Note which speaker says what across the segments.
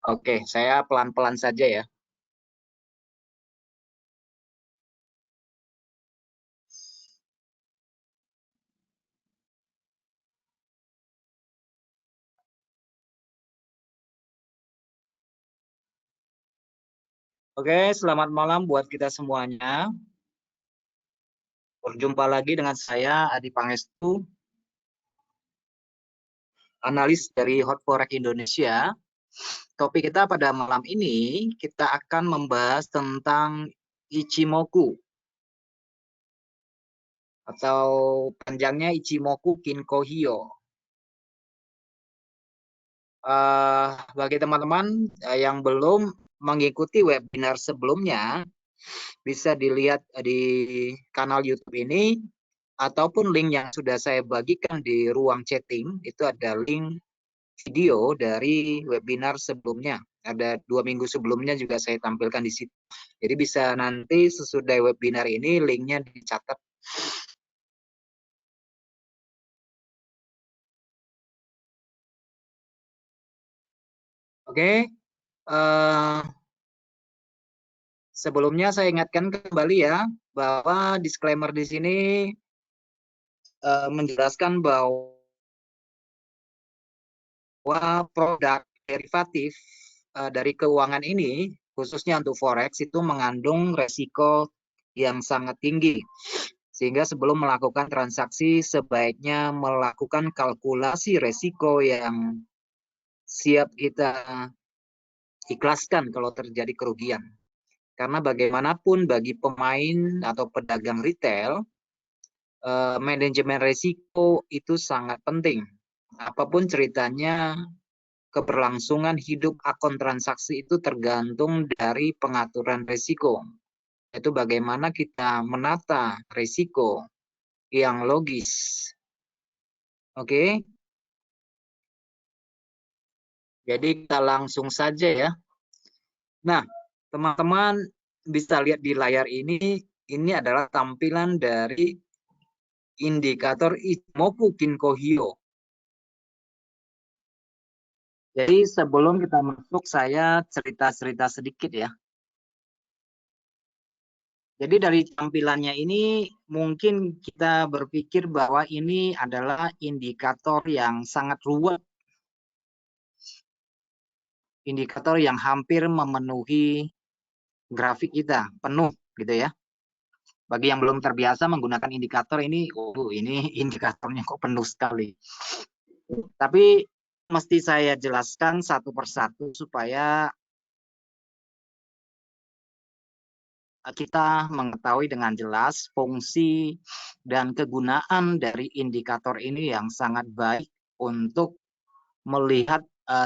Speaker 1: Oke, saya pelan-pelan saja ya. Oke, selamat malam buat kita semuanya. Berjumpa lagi dengan saya, Adi Pangestu, analis dari Hot Forex Indonesia. Topik kita pada malam ini, kita akan membahas tentang Ichimoku, atau panjangnya Ichimoku Kinko Hyo. Bagi teman-teman yang belum mengikuti webinar sebelumnya, bisa dilihat di kanal YouTube ini, ataupun link yang sudah saya bagikan di ruang chatting, itu ada link video dari webinar sebelumnya. Ada 2 minggu sebelumnya juga saya tampilkan di situ. Jadi bisa nanti sesudah webinar ini linknya dicatat. Oke, sebelumnya saya ingatkan kembali ya, bahwa disclaimer di sini menjelaskan bahwa produk derivatif dari keuangan ini, khususnya untuk forex, itu mengandung resiko yang sangat tinggi. Sehingga sebelum melakukan transaksi, sebaiknya melakukan kalkulasi resiko yang siap kita ikhlaskan kalau terjadi kerugian. Karena bagaimanapun bagi pemain atau pedagang retail, manajemen resiko itu sangat penting. Apapun ceritanya, keberlangsungan hidup akun transaksi itu tergantung dari pengaturan risiko. Itu bagaimana kita menata risiko yang logis. Oke. Jadi kita langsung saja ya. Nah, teman-teman bisa lihat di layar ini adalah tampilan dari indikator Ichimoku Kinko Hyo. Jadi sebelum kita masuk, saya cerita-cerita sedikit ya. Jadi dari tampilannya ini mungkin kita berpikir bahwa ini adalah indikator yang sangat ruwet. Indikator yang hampir memenuhi grafik kita, penuh gitu ya. Bagi yang belum terbiasa menggunakan indikator ini, ini indikatornya kok penuh sekali. Tapi mesti saya jelaskan satu persatu supaya kita mengetahui dengan jelas fungsi dan kegunaan dari indikator ini yang sangat baik untuk melihat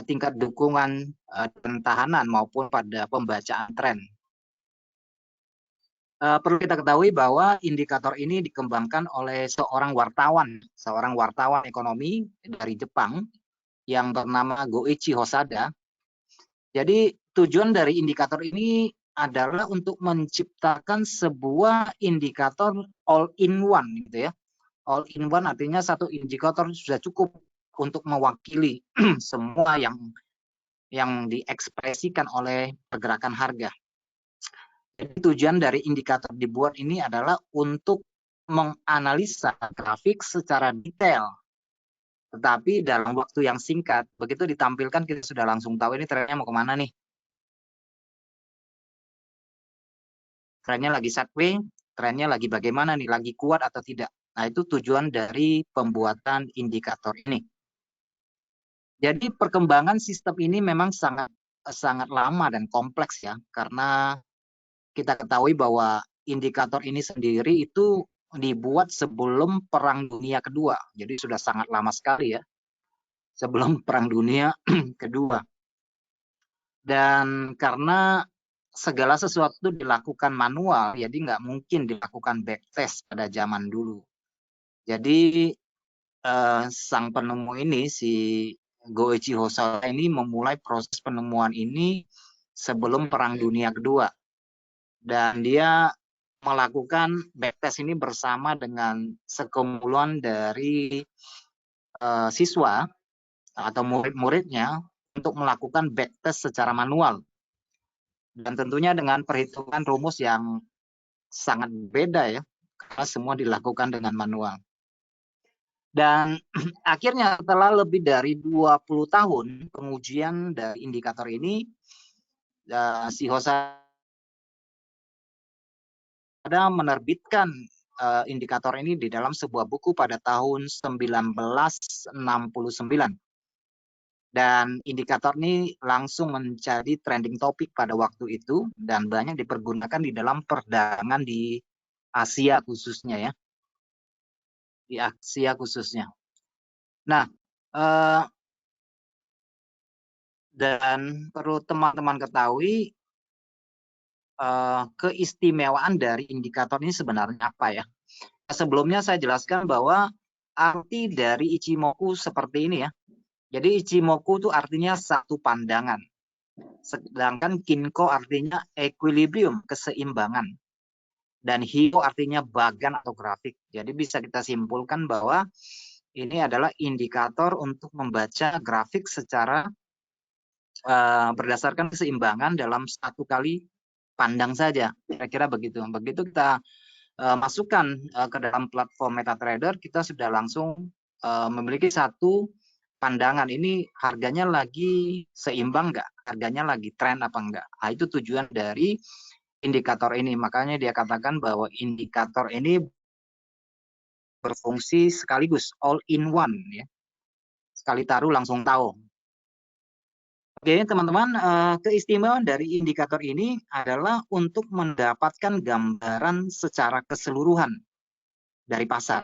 Speaker 1: tingkat dukungan pertahanan maupun pada pembacaan tren. Perlu kita ketahui bahwa indikator ini dikembangkan oleh seorang wartawan ekonomi dari Jepang yang bernama Goichi Hosada. Jadi tujuan dari indikator ini adalah untuk menciptakan sebuah indikator all-in-one gitu ya. All-in-one artinya satu indikator sudah cukup untuk mewakili semua yang diekspresikan oleh pergerakan harga. Jadi tujuan dari indikator dibuat ini adalah untuk menganalisa grafik secara detail. Tetapi dalam waktu yang singkat, begitu ditampilkan kita sudah langsung tahu ini trennya mau kemana nih. Trennya lagi sideways, trennya lagi bagaimana nih, lagi kuat atau tidak. Nah itu tujuan dari pembuatan indikator ini. Jadi perkembangan sistem ini memang sangat lama dan kompleks ya, karena kita ketahui bahwa indikator ini sendiri itu dibuat sebelum Perang Dunia Kedua. Jadi sudah sangat lama sekali ya, sebelum Perang Dunia Kedua. Dan karena segala sesuatu dilakukan manual, jadi nggak mungkin dilakukan backtest pada zaman dulu. Jadi sang penemu ini, si Goichi Hosoda ini memulai proses penemuan ini sebelum Perang Dunia Kedua. Dan dia melakukan backtest ini bersama dengan sekumpulan dari siswa atau murid-muridnya untuk melakukan backtest secara manual. Dan tentunya dengan perhitungan rumus yang sangat beda ya, karena semua dilakukan dengan manual. Dan akhirnya setelah lebih dari 20 tahun pengujian dari indikator ini, si Hosada menerbitkan indikator ini di dalam sebuah buku pada tahun 1969. Dan indikator ini langsung menjadi trending topik pada waktu itu dan banyak dipergunakan di dalam perdagangan di Asia khususnya ya. Di Asia khususnya. Nah, dan perlu teman-teman ketahui keistimewaan dari indikator ini sebenarnya apa ya? Sebelumnya saya jelaskan bahwa arti dari Ichimoku seperti ini ya. Jadi Ichimoku itu artinya satu pandangan. Sedangkan Kinko artinya equilibrium, keseimbangan. Dan Hio artinya bagan atau grafik. Jadi bisa kita simpulkan bahwa ini adalah indikator untuk membaca grafik secara berdasarkan keseimbangan dalam satu kali pandang saja. Kira-kira begitu. Begitu kita masukkan ke dalam platform MetaTrader, kita sudah langsung memiliki satu pandangan ini harganya lagi seimbang nggak, harganya lagi tren apa enggak. Nah, itu tujuan dari indikator ini. Makanya dia katakan bahwa indikator ini berfungsi sekaligus all in one ya. Sekali taruh langsung tahu. Oke, teman-teman, keistimewaan dari indikator ini adalah untuk mendapatkan gambaran secara keseluruhan dari pasar.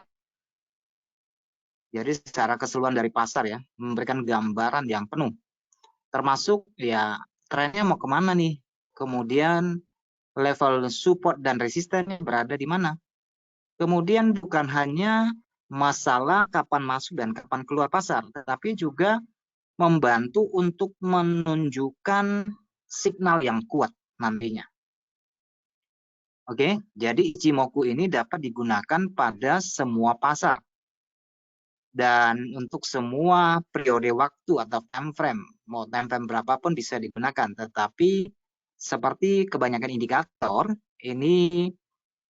Speaker 1: Jadi secara keseluruhan dari pasar ya, memberikan gambaran yang penuh. Termasuk ya trennya mau kemana nih, kemudian level support dan resistennya berada di mana. Kemudian bukan hanya masalah kapan masuk dan kapan keluar pasar, tetapi juga membantu untuk menunjukkan signal yang kuat nantinya. Oke, jadi Ichimoku ini dapat digunakan pada semua pasar. Dan untuk semua periode waktu atau time frame, mau time frame berapapun bisa digunakan. Tetapi seperti kebanyakan indikator, ini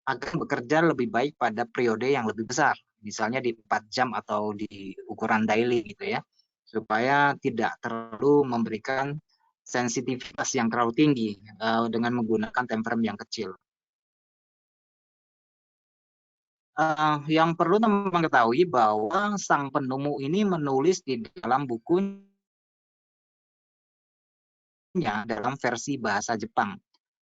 Speaker 1: akan bekerja lebih baik pada periode yang lebih besar. Misalnya di 4 jam atau di ukuran daily gitu ya. Supaya tidak terlalu memberikan sensitivitas yang terlalu tinggi dengan menggunakan time frame yang kecil. Yang perlu teman-teman ketahui bahwa sang penemu ini menulis di dalam bukunya dalam versi bahasa Jepang.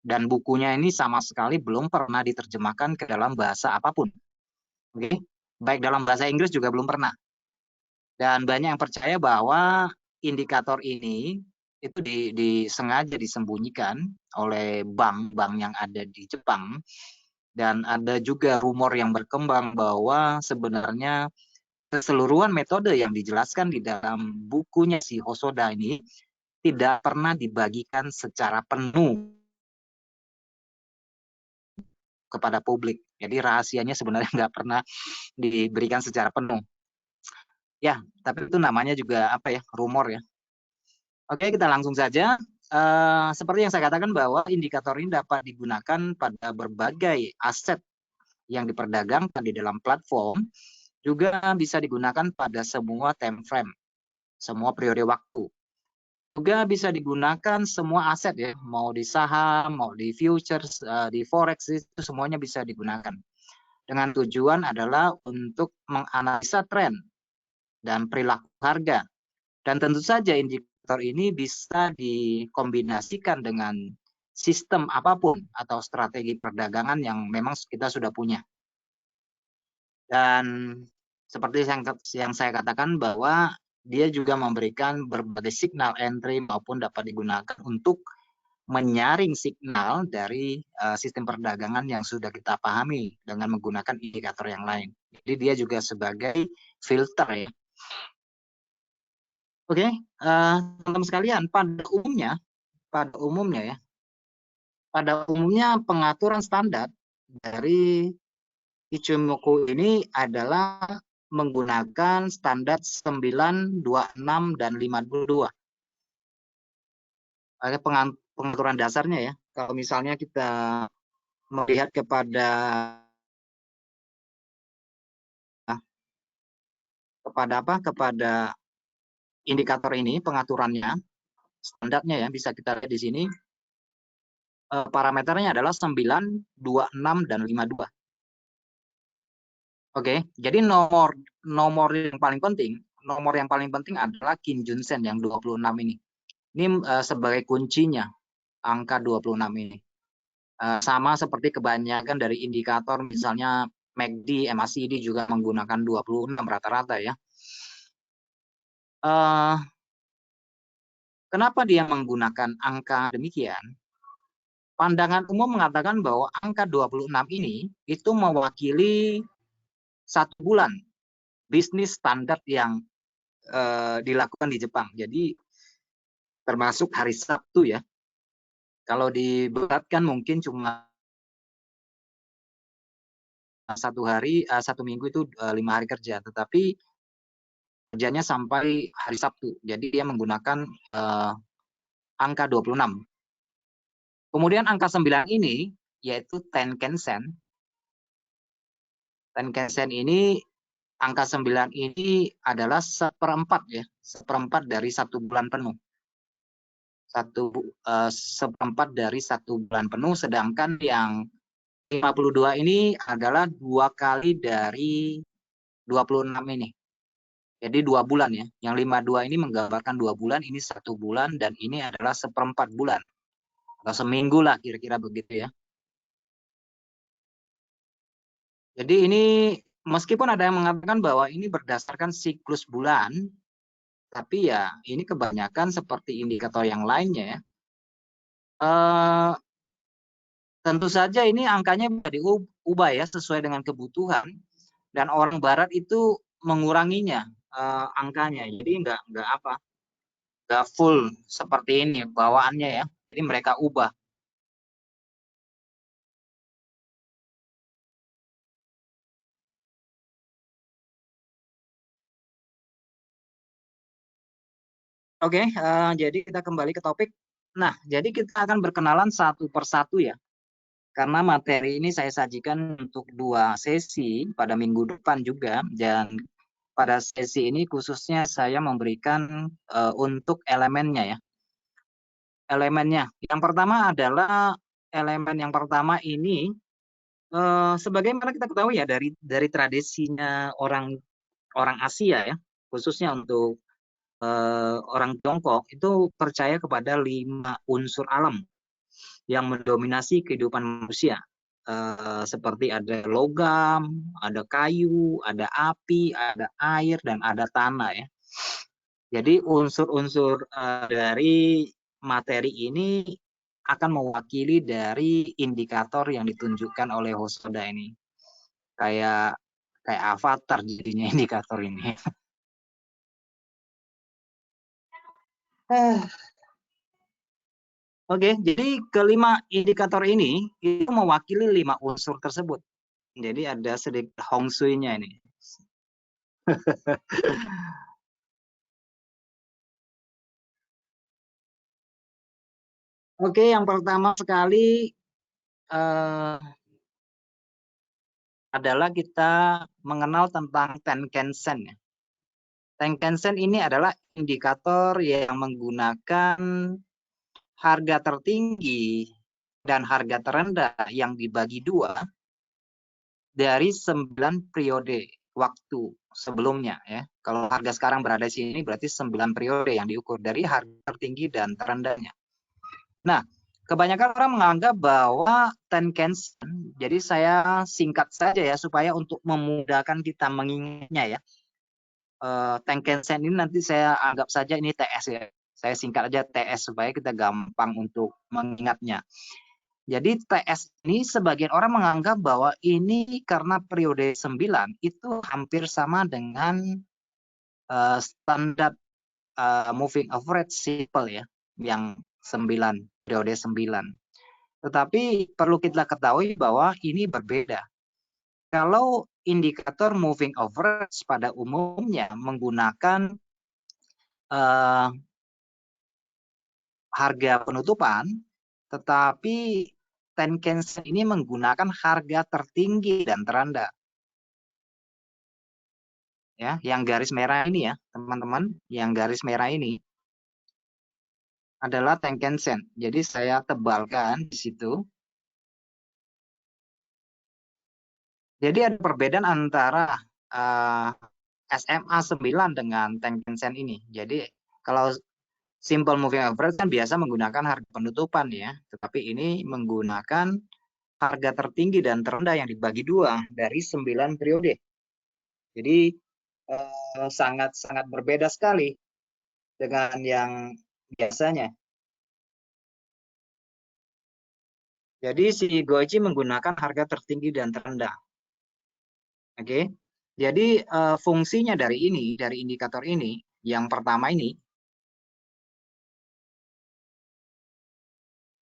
Speaker 1: Dan bukunya ini sama sekali belum pernah diterjemahkan ke dalam bahasa apapun. Oke, baik dalam bahasa Inggris juga belum pernah. Dan banyak yang percaya bahwa indikator ini itu disengaja disembunyikan oleh bank-bank yang ada di Jepang. Dan ada juga rumor yang berkembang bahwa sebenarnya keseluruhan metode yang dijelaskan di dalam bukunya si Hosoda ini tidak pernah dibagikan secara penuh kepada publik. Jadi rahasianya sebenarnya nggak pernah diberikan secara penuh. Ya, tapi itu namanya juga apa ya, rumor ya. Oke, kita langsung saja. Seperti yang saya katakan bahwa indikator ini dapat digunakan pada berbagai aset yang diperdagangkan di dalam platform, juga bisa digunakan pada semua time frame, semua periode waktu. Juga bisa digunakan semua aset ya, mau di saham, mau di futures, di forex, itu semuanya bisa digunakan. Dengan tujuan adalah untuk menganalisa tren dan perilaku harga. Dan tentu saja indikator ini bisa dikombinasikan dengan sistem apapun atau strategi perdagangan yang memang kita sudah punya. Dan seperti yang saya katakan bahwa dia juga memberikan berbagai signal entry maupun dapat digunakan untuk menyaring signal dari sistem perdagangan yang sudah kita pahami dengan menggunakan indikator yang lain. Jadi dia juga sebagai filter ya. Oke, teman-teman sekalian, pada umumnya pengaturan standar dari Ichimoku ini adalah menggunakan standar 9, 26, dan 52. Ada pengaturan dasarnya ya. Kalau misalnya kita melihat kepada indikator ini, pengaturannya, standarnya ya, bisa kita lihat di sini. Parameternya adalah 9, 26, dan 52. Oke, jadi nomor yang paling penting adalah Kinjunsen yang 26 ini. Ini sebagai kuncinya angka 26 ini. Sama seperti kebanyakan dari indikator misalnya MACD, MACD juga menggunakan 26 rata-rata ya. Kenapa dia menggunakan angka demikian? Pandangan umum mengatakan bahwa angka 26 ini itu mewakili 1 bulan bisnis standar yang dilakukan di Jepang. Jadi termasuk hari Sabtu ya. Kalau diberatkan mungkin cuma 1 minggu itu 5 hari kerja, tetapi kerjanya sampai hari Sabtu. Jadi dia menggunakan angka 26. Kemudian angka 9 ini yaitu Tenkan-sen. Tenkan-sen ini angka 9 ini adalah seperempat dari 1 bulan penuh. Seperempat dari 1 bulan penuh, sedangkan yang 52 ini adalah 2 kali dari 26 ini. Jadi 2 bulan ya. Yang 52 ini menggambarkan 2 bulan, ini 1 bulan, dan ini adalah seperempat bulan. Atau seminggu lah kira-kira begitu ya. Jadi ini meskipun ada yang mengatakan bahwa ini berdasarkan siklus bulan, tapi ya ini kebanyakan seperti indikator yang lainnya ya. Tentu saja ini angkanya bisa diubah ya sesuai dengan kebutuhan, dan orang Barat itu menguranginya angkanya. Jadi nggak full seperti ini bawaannya ya. Jadi mereka ubah. Oke, jadi kita kembali ke topik. Nah, jadi kita akan berkenalan satu persatu ya. Karena materi ini saya sajikan untuk 2 sesi pada minggu depan juga, dan pada sesi ini khususnya saya memberikan untuk elemennya ya. Elemennya. Yang pertama adalah yang pertama ini sebagaimana kita ketahui ya dari tradisinya orang Asia ya, khususnya untuk orang Tiongkok itu percaya kepada 5 unsur alam yang mendominasi kehidupan manusia. Seperti ada logam, ada kayu, ada api, ada air, dan ada tanah ya. Jadi unsur-unsur dari materi ini akan mewakili dari indikator yang ditunjukkan oleh Hosoda ini. Kayak avatar jadinya indikator ini. Oke, jadi kelima indikator ini itu mewakili 5 unsur tersebut. Jadi ada sedikit Hong Shui-nya ini. Oke, yang pertama sekali adalah kita mengenal tentang Tenkan-sen. Tenkan-sen ini adalah indikator yang menggunakan harga tertinggi dan harga terendah yang dibagi 2 dari 9 periode waktu sebelumnya ya. Kalau harga sekarang berada di sini berarti 9 periode yang diukur dari harga tertinggi dan terendahnya. Nah, kebanyakan orang menganggap bahwa Tenkan-sen, jadi saya singkat saja ya supaya untuk memudahkan kita mengingatnya ya. Tenkan-sen ini nanti saya anggap saja ini TS ya. Saya singkat aja TS supaya kita gampang untuk mengingatnya. Jadi TS ini sebagian orang menganggap bahwa ini karena periode 9 itu hampir sama dengan standar moving average simple ya, yang 9, periode 9. Tetapi perlu kita ketahui bahwa ini berbeda. Kalau indikator moving average pada umumnya menggunakan harga penutupan, tetapi Tenkan-sen ini menggunakan harga tertinggi dan terendah. Ya, yang garis merah ini ya, teman-teman, yang garis merah ini adalah Tenkan-sen. Jadi saya tebalkan di situ. Jadi ada perbedaan antara SMA 9 dengan Tenkan-sen ini. Jadi kalau simple moving average kan biasa menggunakan harga penutupan ya, tetapi ini menggunakan harga tertinggi dan terendah yang dibagi dua dari 9 periode. Jadi sangat-sangat berbeda sekali dengan yang biasanya. Jadi si Goichi menggunakan harga tertinggi dan terendah. Oke. Jadi fungsinya dari indikator ini, yang pertama ini,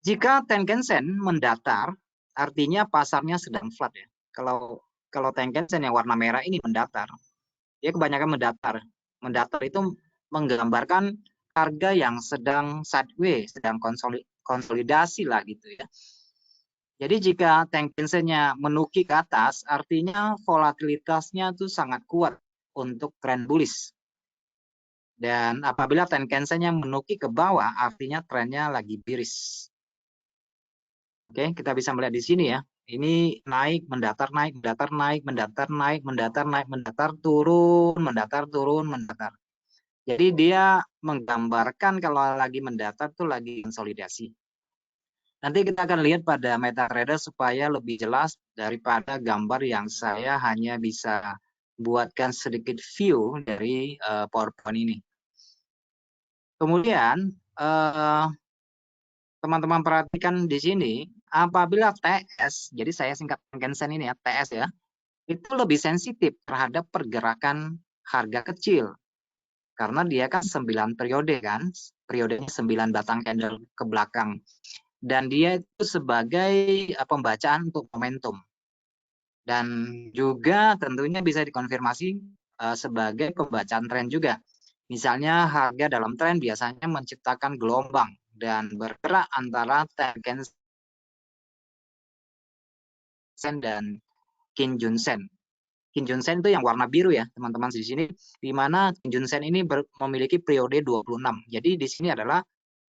Speaker 1: jika Tenkan-sen mendatar, artinya pasarnya sedang flat ya. Kalau Tenkan-sen yang warna merah ini mendatar, dia kebanyakan mendatar. Mendatar itu menggambarkan harga yang sedang sideways, sedang konsolidasi lah gitu ya. Jadi jika Tenkan-sen-nya menukik ke atas, artinya volatilitasnya itu sangat kuat untuk tren bullish. Dan apabila Tenkan-sen-nya menukik ke bawah, artinya trennya lagi bearish. Oke, kita bisa melihat di sini ya. Ini naik, mendatar, naik, mendatar, naik, mendatar, naik, mendatar, naik, mendatar, turun, mendatar, turun, mendatar. Jadi dia menggambarkan kalau lagi mendatar tuh lagi konsolidasi. Nanti kita akan lihat pada MetaTrader supaya lebih jelas daripada gambar yang saya hanya bisa buatkan sedikit view dari PowerPoint ini. Kemudian teman-teman perhatikan di sini, apabila TS, jadi saya singkat Tenkan-sen ini ya, TS ya, itu lebih sensitif terhadap pergerakan harga kecil. Karena dia kan 9 periode kan, periodenya 9 batang candle ke belakang. Dan dia itu sebagai pembacaan untuk momentum. Dan juga tentunya bisa dikonfirmasi sebagai pembacaan tren juga. Misalnya harga dalam tren biasanya menciptakan gelombang dan bergerak antara Tenkan-sen dan Kijun-sen. Kijun-sen itu yang warna biru ya, teman-teman di sini, di mana Kijun-sen ini memiliki periode 26. Jadi di sini adalah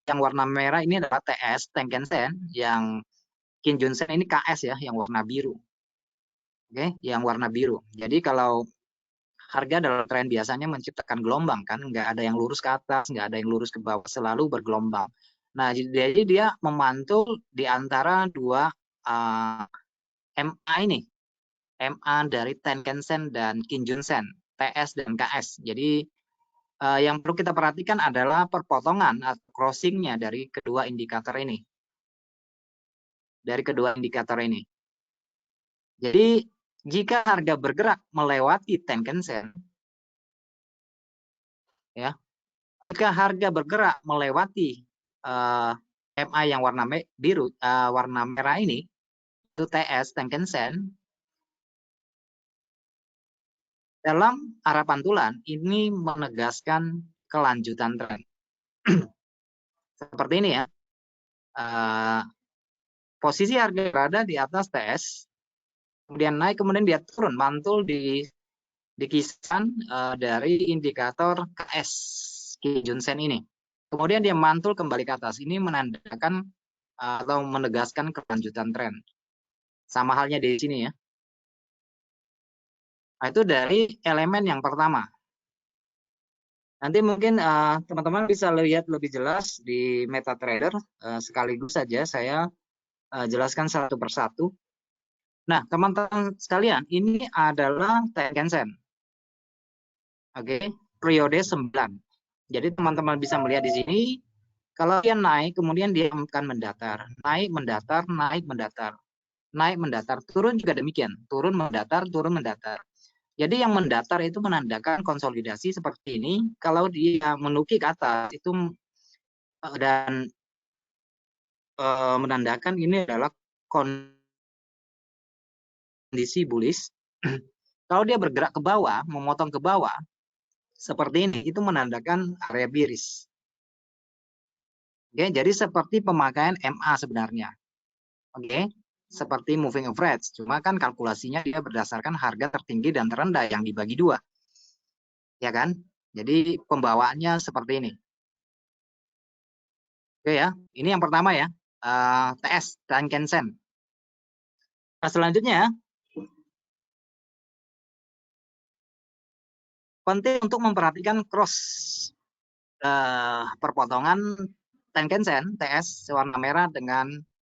Speaker 1: yang warna merah ini adalah TS, Tenkan-sen, yang Kijun-sen ini KS ya, yang warna biru. Oke, yang warna biru. Jadi kalau harga dalam tren biasanya menciptakan gelombang kan, nggak ada yang lurus ke atas, nggak ada yang lurus ke bawah, selalu bergelombang. Nah, jadi dia memantul di antara dua MA ini, MA dari Tenkan-sen dan Kijun-sen, TS dan KS. Jadi yang perlu kita perhatikan adalah perpotongan atau crossingnya dari kedua indikator ini. Jadi jika harga bergerak melewati Tenkan-sen, ya, jika harga bergerak melewati MA yang warna biru, warna merah ini, itu TS Tenkan-sen, dalam arah pantulan ini menegaskan kelanjutan tren. Seperti ini ya. Posisi harga berada di atas TS, kemudian naik, kemudian dia turun, mantul di kisaran dari indikator KS, Kijun-sen ini. Kemudian dia mantul kembali ke atas. Ini menandakan atau menegaskan kelanjutan tren. Sama halnya di sini ya. Nah, itu dari elemen yang pertama. Nanti mungkin teman-teman bisa lihat lebih jelas di MetaTrader. Sekaligus saja saya jelaskan satu persatu. Nah, teman-teman sekalian, ini adalah Tenkan-sen. Oke, periode 9. Jadi teman-teman bisa melihat di sini, kalau dia naik, kemudian dia akan mendatar. Naik, mendatar, naik, mendatar. Naik, mendatar. Turun juga demikian. Turun, mendatar, turun, mendatar. Jadi yang mendatar itu menandakan konsolidasi seperti ini. Kalau dia menukik ke atas, itu dan menandakan ini adalah kondisi bullish. Kalau dia bergerak ke bawah, memotong ke bawah, seperti ini, itu menandakan area bearish. Oke, jadi seperti pemakaian MA sebenarnya. Oke, seperti moving average. Cuma kan kalkulasinya dia berdasarkan harga tertinggi dan terendah yang dibagi dua. Ya kan? Jadi pembawaannya seperti ini. Oke ya, ini yang pertama ya. TS, Tenkan Sen. Nah, selanjutnya, penting untuk memperhatikan cross perpotongan Tenkan Sen, TS warna merah dengan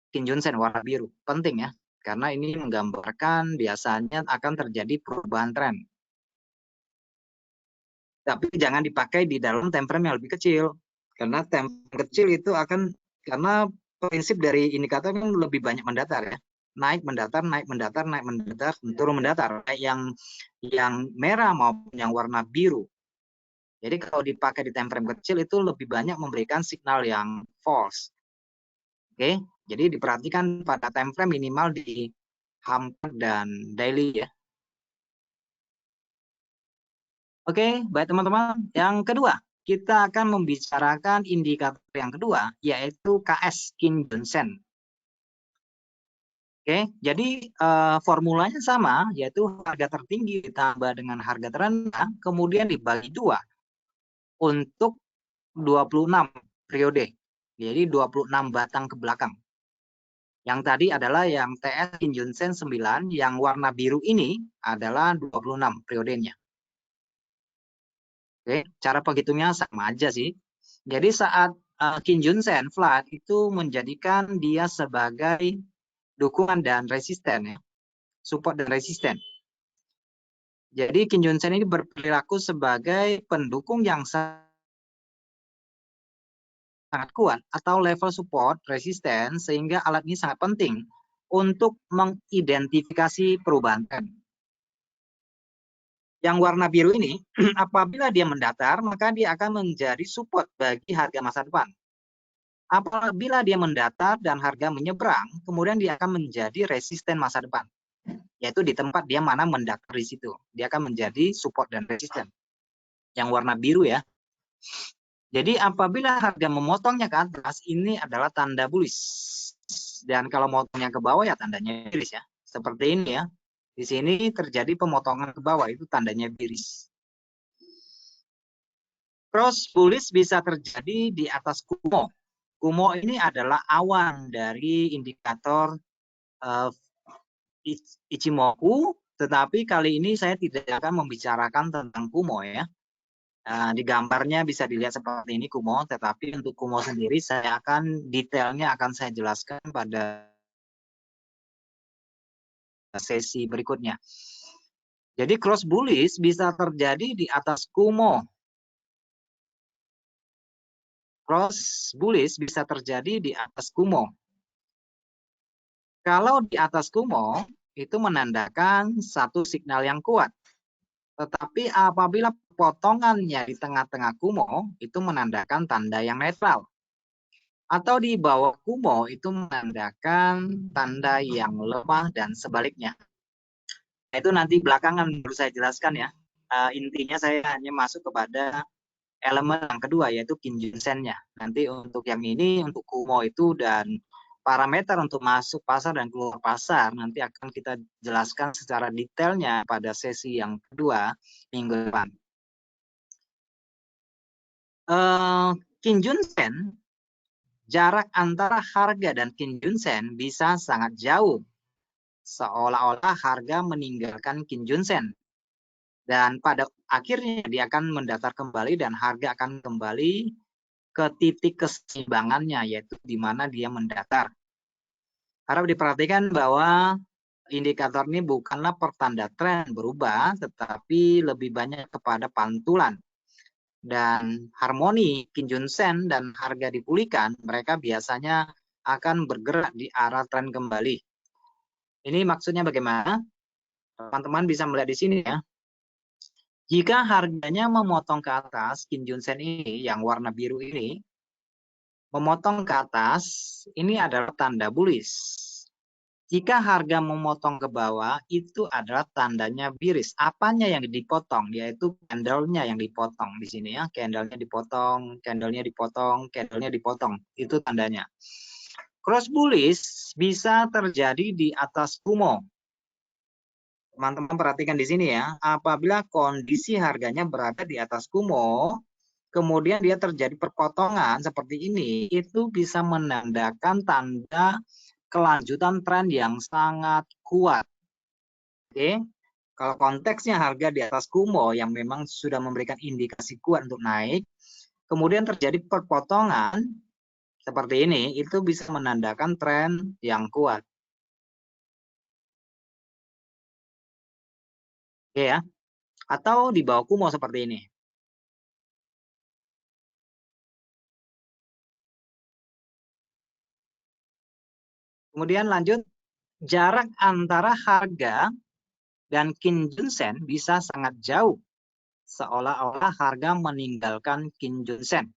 Speaker 1: Kijun Sen warna biru. Penting ya, karena ini menggambarkan biasanya akan terjadi perubahan tren. Tapi jangan dipakai di dalam time frame yang lebih kecil, karena time frame kecil itu akan, karena prinsip dari indikator kan lebih banyak mendatar ya, naik mendatar, naik mendatar, naik mendatar, turun mendatar, kayak yang merah maupun yang warna biru. Jadi kalau dipakai di time frame kecil itu lebih banyak memberikan signal yang false. Oke, jadi diperhatikan pada time frame minimal di hampir dan daily ya. Oke, baik teman-teman. Yang kedua, kita akan membicarakan indikator yang kedua, yaitu KS, Kijun Sen. Oke, jadi formulanya sama, yaitu harga tertinggi ditambah dengan harga terendah, kemudian dibagi dua untuk 26 periode. Jadi 26 batang ke belakang. Yang tadi adalah yang TS Kijun Sen 9, yang warna biru ini adalah 26 periodenya. Oke, cara penghitungnya sama aja sih. Jadi saat Kijun Sen flat itu menjadikan dia sebagai dukungan dan resisten ya, support dan resisten. Jadi Kijun Sen ini berperilaku sebagai pendukung yang sangat kuat atau level support resisten, sehingga alat ini sangat penting untuk mengidentifikasi perubahan tren. Yang warna biru ini, apabila dia mendatar, maka dia akan menjadi support bagi harga masa depan. Apabila dia mendatar dan harga menyeberang, kemudian dia akan menjadi resisten masa depan. Yaitu di tempat dia mana mendatar di situ. Dia akan menjadi support dan resisten. Yang warna biru ya. Jadi apabila harga memotongnya ke atas, ini adalah tanda bullish. Dan kalau motongnya ke bawah ya tandanya bearish ya. Seperti ini ya. Di sini terjadi pemotongan ke bawah, itu tandanya bearish. Cross bullish bisa terjadi di atas Kumo. Kumo ini adalah awan dari indikator Ichimoku, tetapi kali ini saya tidak akan membicarakan tentang Kumo ya. Di gambarnya bisa dilihat seperti ini Kumo, tetapi untuk Kumo sendiri saya akan detailnya akan saya jelaskan pada sesi berikutnya. Jadi cross bullish bisa terjadi di atas Kumo. Cross bullish bisa terjadi di atas Kumo. Kalau di atas Kumo itu menandakan satu signal yang kuat. Tetapi apabila potongannya di tengah-tengah Kumo itu menandakan tanda yang netral. Atau di bawah Kumo itu menandakan tanda yang lemah dan sebaliknya. Itu nanti belakangan baru saya jelaskan ya. Intinya saya hanya masuk kepada elemen yang kedua yaitu Kijun Sen-nya. Nanti untuk yang ini, untuk Kumo itu dan parameter untuk masuk pasar dan keluar pasar nanti akan kita jelaskan secara detailnya pada sesi yang kedua minggu depan. Kijun Sen, jarak antara harga dan Kijun Sen bisa sangat jauh. Seolah-olah harga meninggalkan Kijun Sen. Dan pada akhirnya dia akan mendatar kembali dan harga akan kembali ke titik keseimbangannya, yaitu di mana dia mendatar. Harap diperhatikan bahwa indikator ini bukanlah pertanda tren berubah, tetapi lebih banyak kepada pantulan. Dan harmoni Kijun Sen dan harga dipulihkan, mereka biasanya akan bergerak di arah tren kembali. Ini maksudnya bagaimana? Teman-teman bisa melihat di sini ya. Jika harganya memotong ke atas, Kijun Sen ini yang warna biru ini, memotong ke atas, ini adalah tanda bullish. Jika harga memotong ke bawah, itu adalah tandanya bearish. Apanya yang dipotong? Yaitu candle-nya yang dipotong di sini ya. Candle-nya dipotong, candle-nya dipotong, candle-nya dipotong. Itu tandanya. Cross bullish bisa terjadi di atas Kumo. Teman-teman perhatikan di sini ya. Apabila kondisi harganya berada di atas Kumo, kemudian dia terjadi perpotongan seperti ini, itu bisa menandakan tanda kelanjutan tren yang sangat kuat. Oke, kalau konteksnya harga di atas Kumo yang memang sudah memberikan indikasi kuat untuk naik, kemudian terjadi perpotongan seperti ini, itu bisa menandakan tren yang kuat. Oke ya, atau di bawah Kumo seperti ini. Kemudian lanjut, jarak antara harga dan Kijun Sen bisa sangat jauh, seolah-olah harga meninggalkan Kijun Sen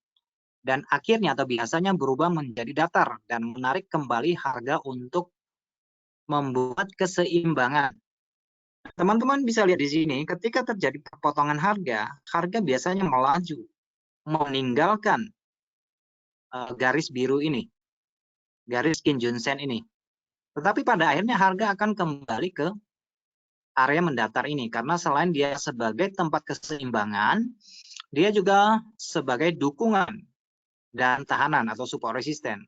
Speaker 1: dan akhirnya atau biasanya berubah menjadi datar dan menarik kembali harga untuk membuat keseimbangan. Teman-teman bisa lihat di sini, ketika terjadi potongan harga, harga biasanya melaju, meninggalkan garis biru ini, garis Kijun Sen ini. Tetapi pada akhirnya harga akan kembali ke area mendatar ini, karena selain dia sebagai tempat keseimbangan, dia juga sebagai dukungan dan tahanan atau support resisten.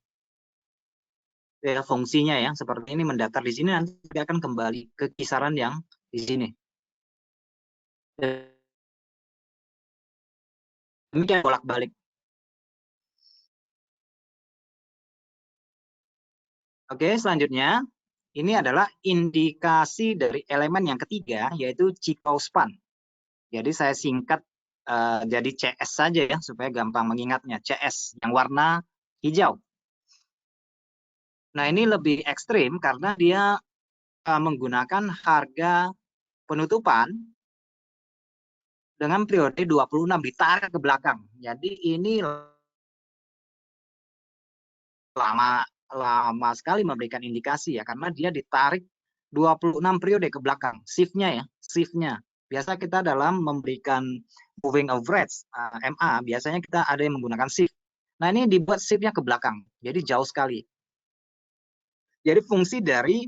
Speaker 1: Ya, fungsinya ya seperti ini, mendatar di sini, nanti dia akan kembali ke kisaran yang di sini. Demikian bolak-balik. Oke, selanjutnya ini adalah indikasi dari elemen yang ketiga, yaitu Chikou span. Jadi saya singkat jadi CS saja ya supaya gampang mengingatnya. CS yang warna hijau. Nah, ini lebih ekstrim karena dia menggunakan harga penutupan dengan periode 26 ditarik ke belakang. Jadi ini lama sekali memberikan indikasi ya, karena dia ditarik 26 periode ke belakang. Shift-nya ya, shift-nya. Biasa kita dalam memberikan moving average, MA, biasanya kita ada yang menggunakan shift. Nah, ini dibuat shift-nya ke belakang. Jadi jauh sekali. Jadi fungsi dari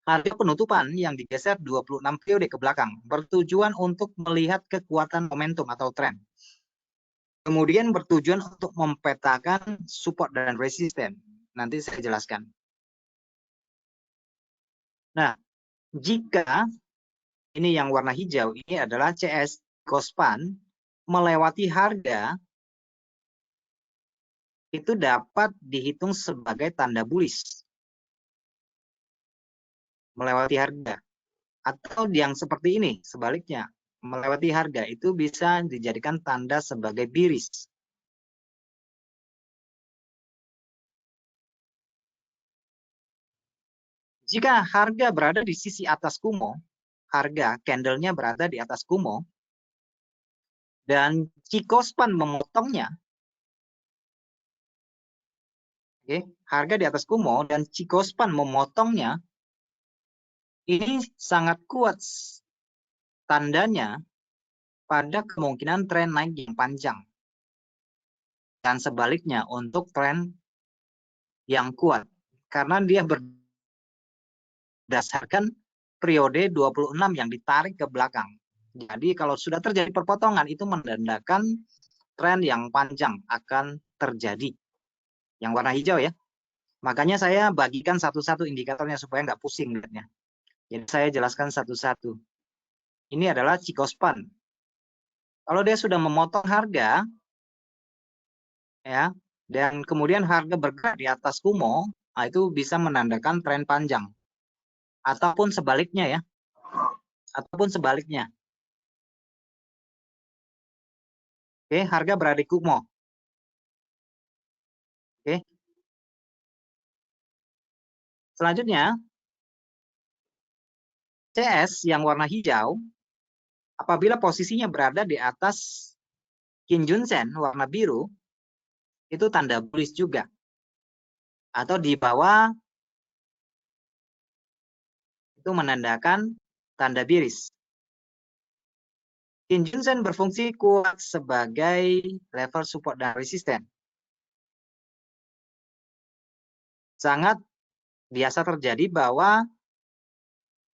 Speaker 1: harga penutupan yang digeser 26 periode ke belakang bertujuan untuk melihat kekuatan momentum atau tren. Kemudian bertujuan untuk mempetakan support dan resisten. Nanti saya jelaskan. Nah, jika ini yang warna hijau, ini adalah CS Kospan melewati harga, itu dapat dihitung sebagai tanda bullish. Melewati harga. Atau yang seperti ini, sebaliknya. Melewati harga itu bisa dijadikan tanda sebagai bearish. Jika harga berada di sisi atas Kumo, harga candle-nya berada di atas Kumo, dan Chikou-span memotongnya, harga di atas Kumo dan Chikou-span memotongnya, ini sangat kuat tandanya pada kemungkinan tren naik yang panjang. Dan sebaliknya untuk tren yang kuat. Karena dia berdasarkan periode 26 yang ditarik ke belakang. Jadi kalau sudah terjadi perpotongan, itu menandakan tren yang panjang akan terjadi. Yang warna hijau ya. Makanya saya bagikan satu-satu indikatornya supaya nggak pusing lihatnya. Jadi saya jelaskan satu-satu. Ini adalah Chikou-span. Kalau dia sudah memotong harga, ya, dan kemudian harga bergerak di atas Kumo, nah itu bisa menandakan tren panjang. Ataupun sebaliknya ya. Ataupun sebaliknya. Oke, harga berada di Kumo. Oke. Selanjutnya, CS yang warna hijau, apabila posisinya berada di atas Kijun Sen warna biru, itu tanda bullish juga. Atau di bawah itu menandakan tanda bearish. Kijun-sen berfungsi kuat sebagai level support dan resisten. Sangat biasa terjadi bahwa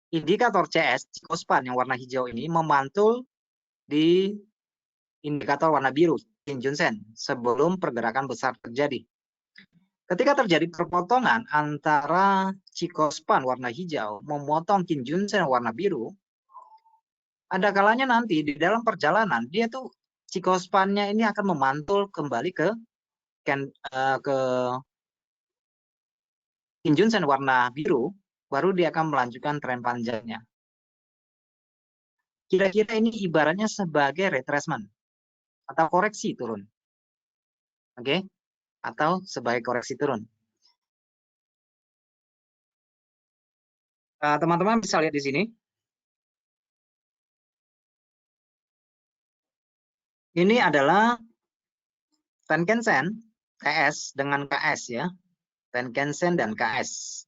Speaker 1: indikator CS, Chikou-span yang warna hijau ini memantul di indikator warna biru, Kijun-sen, sebelum pergerakan besar terjadi. Ketika terjadi perpotongan antara Chikou-span warna hijau memotong Kijun-sen warna biru, ada kalanya nanti di dalam perjalanan dia tuh Chikou-span-nya ini akan memantul kembali ke Kijun-sen warna biru, baru dia akan melanjutkan tren panjangnya. Kira-kira ini ibaratnya sebagai retracement atau koreksi turun. Oke? Atau sebagai koreksi turun. Teman-teman bisa lihat di sini. Ini adalah Tenkan-sen, KS dengan KS ya. Tenkan-sen dan KS.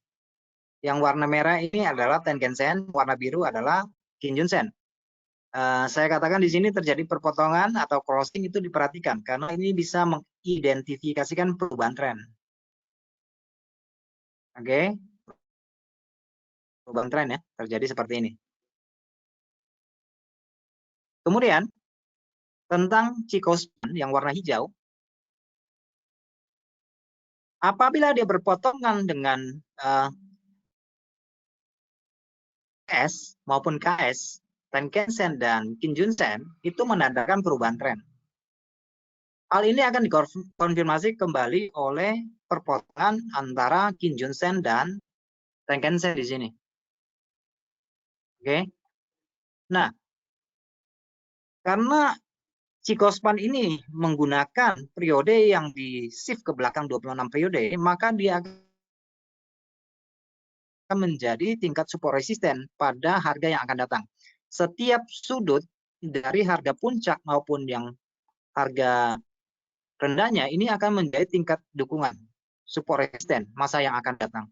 Speaker 1: Yang warna merah ini adalah Tenkan-sen, warna biru adalah Kijun-sen. Saya katakan di sini terjadi perpotongan atau crossing itu diperhatikan karena ini bisa mengidentifikasikan perubahan tren. Oke. Perubahan tren ya, terjadi seperti ini. Kemudian tentang Chikou-span yang warna hijau, apabila dia berpotongan dengan KS maupun KS, Tenkan-sen dan Kijun-sen itu menandakan perubahan tren. Hal ini akan dikonfirmasi kembali oleh perpotongan antara Kijun-sen dan Tenkan-sen di sini. Oke. Nah, karena Chikou-span ini menggunakan periode yang di shift ke belakang 26 periode, maka dia akan menjadi tingkat support resisten pada harga yang akan datang. Setiap sudut dari harga puncak maupun yang harga rendahnya ini akan menjadi tingkat dukungan support resisten masa yang akan datang.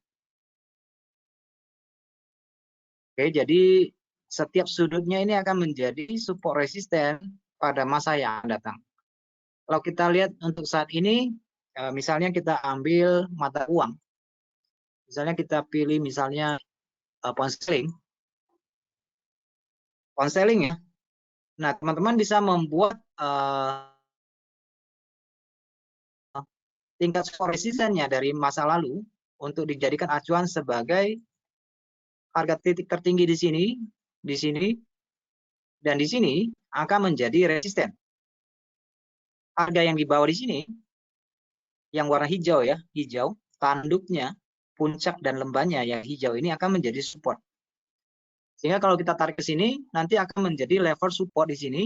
Speaker 1: Oke, jadi setiap sudutnya ini akan menjadi support resisten pada masa yang akan datang. Kalau kita lihat untuk saat ini, misalnya kita ambil mata uang. Misalnya kita pilih misalnya pound sterling ya. Nah, teman-teman bisa membuat tingkat support resistennya dari masa lalu untuk dijadikan acuan sebagai harga titik tertinggi di sini, dan di sini akan menjadi resisten. Harga yang di bawah di sini, yang warna hijau ya, hijau, tanduknya, puncak dan lembahnya yang hijau ini akan menjadi support. Sehingga kalau kita tarik ke sini, nanti akan menjadi level support di sini,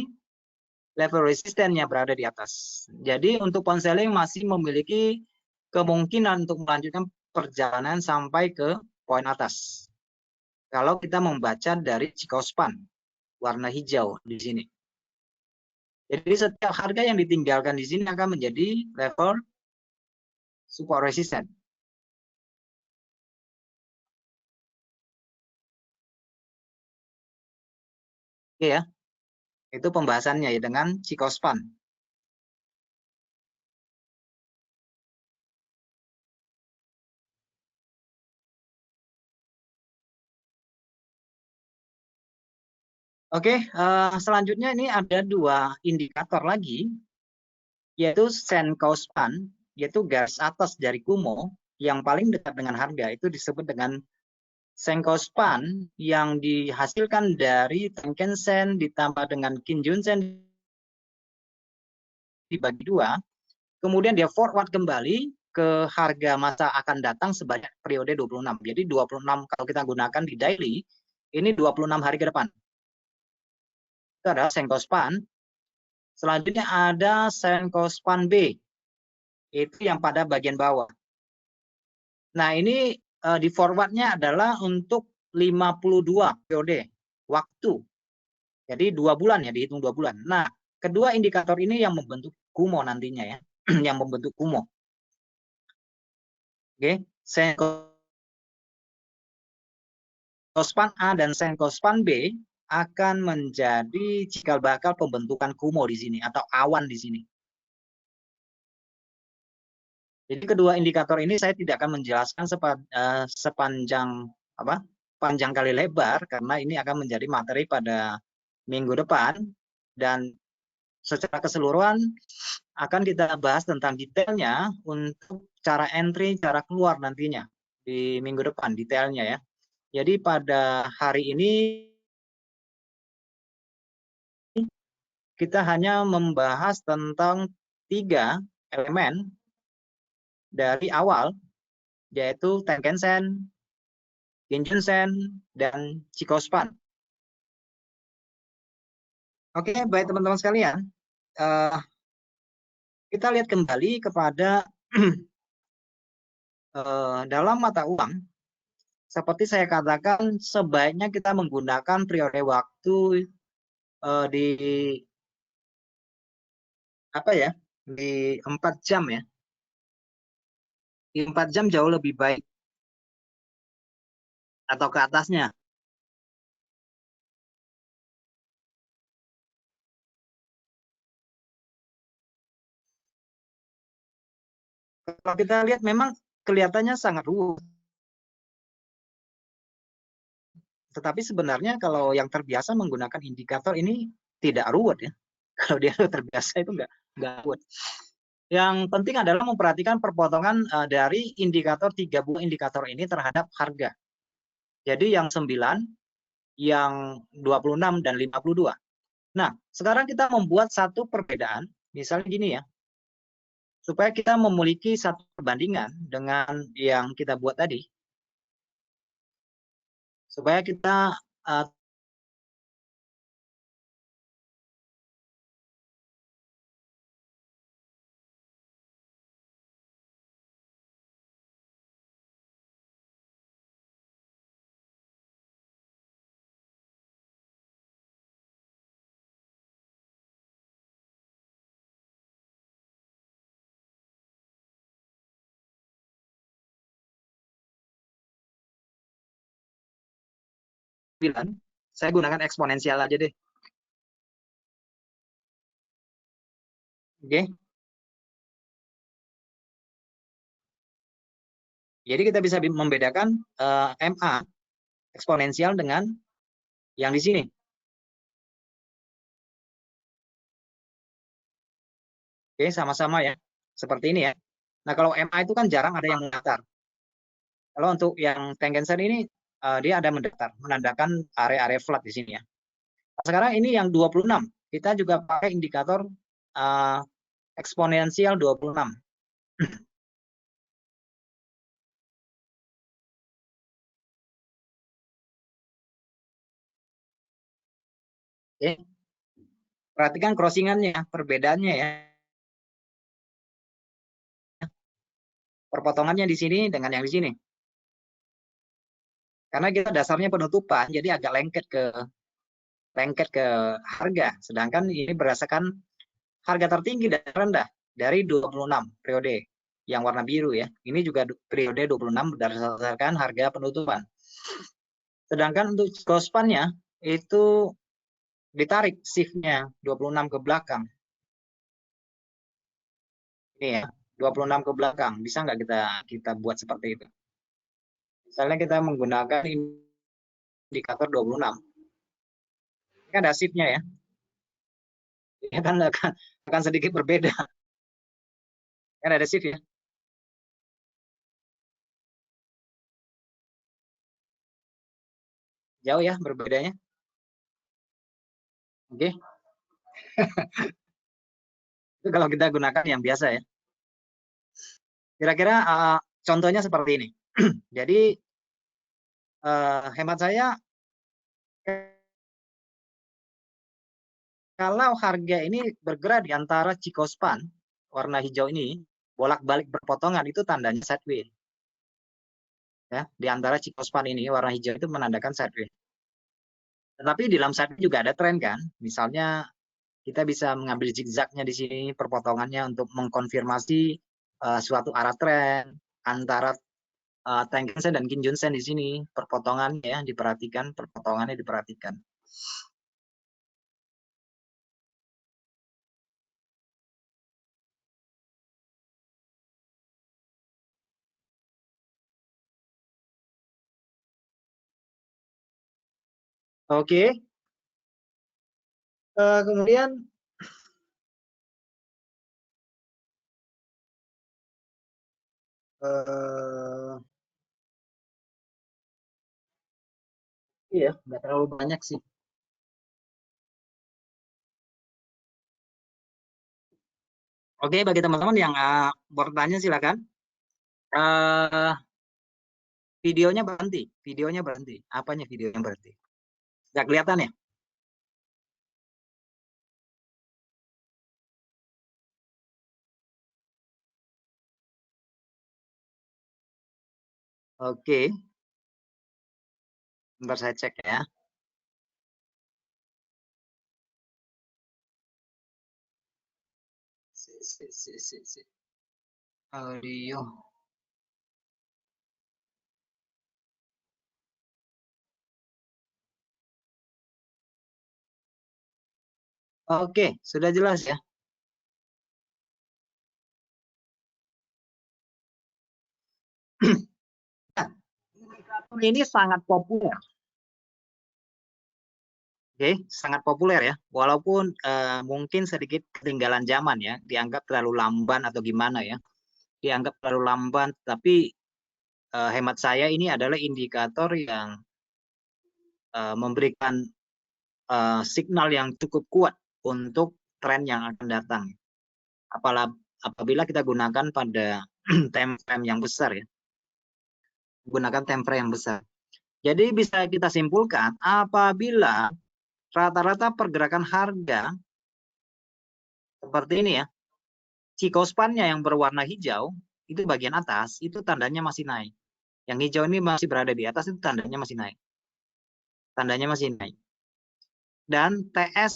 Speaker 1: level resistennya berada di atas. Jadi untuk pound sterling masih memiliki kemungkinan untuk melanjutkan perjalanan sampai ke poin atas. Kalau kita membaca dari Chikou-span warna hijau di sini. Jadi setiap harga yang ditinggalkan di sini akan menjadi level support resisten. Oke ya. Itu pembahasannya ya dengan Chikou-span. Oke, selanjutnya ini ada dua indikator lagi, yaitu Senkou-span, yaitu garis atas dari Kumo yang paling dekat dengan harga itu disebut dengan Senkou-span yang dihasilkan dari Tenkan-sen ditambah dengan Kijun-sen dibagi dua, kemudian dia forward kembali ke harga masa akan datang sebanyak periode 26. Jadi 26 kalau kita gunakan di daily, ini 26 hari ke depan. Itu adalah Senkou-span. Selanjutnya ada Senkou-span B. Itu yang pada bagian bawah. Nah, ini di forwardnya adalah untuk 52 periode waktu. Jadi 2 bulan ya, dihitung 2 bulan. Nah, kedua indikator ini yang membentuk Kumo nantinya ya. yang membentuk Kumo. Oke, Senkospan A dan Senkospan B akan menjadi cikal bakal pembentukan Kumo di sini atau awan di sini. Jadi kedua indikator ini saya tidak akan menjelaskan sepanjang panjang kali lebar karena ini akan menjadi materi pada minggu depan, dan secara keseluruhan akan kita bahas tentang detailnya untuk cara entry, cara keluar nantinya di minggu depan detailnya ya. Jadi pada hari ini kita hanya membahas tentang 3 elemen dari awal, yaitu Tenkan-sen, Ginjun-sen, dan Chikou-span. Oke, baik teman-teman sekalian, kita lihat kembali kepada dalam mata uang. Seperti saya katakan, sebaiknya kita menggunakan periode waktu di di 4 jam ya. Di 4 jam jauh lebih baik atau ke atasnya. Kalau kita lihat memang kelihatannya sangat ruwet. Tetapi sebenarnya kalau yang terbiasa menggunakan indikator ini tidak ruwet ya. Kalau dia terbiasa itu nggak ruwet. Yang penting adalah memperhatikan perpotongan dari indikator 3 buah indikator ini terhadap harga. Jadi yang 9, yang 26 dan 52. Nah, sekarang kita membuat satu perbedaan, misalnya gini ya. Supaya kita memiliki satu perbandingan dengan yang kita buat tadi. Supaya kita saya gunakan eksponensial aja deh. Oke. Jadi kita bisa membedakan MA eksponensial dengan yang di sini. Oke, sama-sama ya. Seperti ini ya. Nah, kalau MA itu kan jarang ada yang mendatar. Kalau untuk yang tangensen ini dia ada mendatar, menandakan area-area flat di sini ya. Nah, sekarang ini yang 26. Kita juga pakai indikator eksponensial 26. Oke. Perhatikan crossingannya, perbedaannya ya. Perpotongannya di sini dengan yang di sini. Karena kita dasarnya penutupan, jadi agak lengket ke harga. Sedangkan ini berdasarkan harga tertinggi dan rendah dari 26 periode yang warna biru ya. Ini juga periode 26 berdasarkan harga penutupan. Sedangkan untuk Chikou-span-nya itu ditarik shift-nya 26 ke belakang. Ini ya, 26 ke belakang. Bisa nggak kita buat seperti itu? Misalnya kita menggunakan indikator 26. Ini kan ada shift-nya ya. Ini kan akan sedikit berbeda. Kan ada shift ya. Jauh ya berbedanya. Oke. Itu kalau kita gunakan yang biasa ya. Kira-kira contohnya seperti ini. Jadi hemat saya kalau harga ini bergerak di antara Chikou-span warna hijau ini bolak-balik berpotongan, itu tandanya sideways. Ya, di antara Chikou-span ini warna hijau itu menandakan sideways. Tetapi di dalam sideways juga ada tren kan. Misalnya Kita bisa mengambil zigzagnya di sini, perpotongannya untuk mengkonfirmasi suatu arah tren antara Tenkan Sen dan Kijun Sen di sini. Perpotongannya ya diperhatikan, perpotongannya diperhatikan. Oke. Kemudian iya, nggak terlalu banyak sih. Oke, bagi teman-teman yang bertanya silakan. Videonya berhenti, videonya berhenti. Apanya videonya berhenti? Nggak kelihatan ya? Oke, bentar saya cek ya. Audio. Oke, sudah jelas ya. Ini sangat populer. Oke, sangat populer ya. Walaupun mungkin sedikit ketinggalan zaman ya, dianggap terlalu lamban atau gimana ya. Dianggap terlalu lamban, tapi hemat saya ini adalah indikator yang memberikan signal yang cukup kuat untuk tren yang akan datang. Apabila kita gunakan pada time frame yang besar ya. Gunakan time frame yang besar. Jadi bisa kita simpulkan apabila rata-rata pergerakan harga seperti ini ya, Cikospannya yang berwarna hijau itu bagian atas itu tandanya masih naik. Yang hijau ini masih berada di atas itu tandanya masih naik. Tandanya masih naik. Dan TS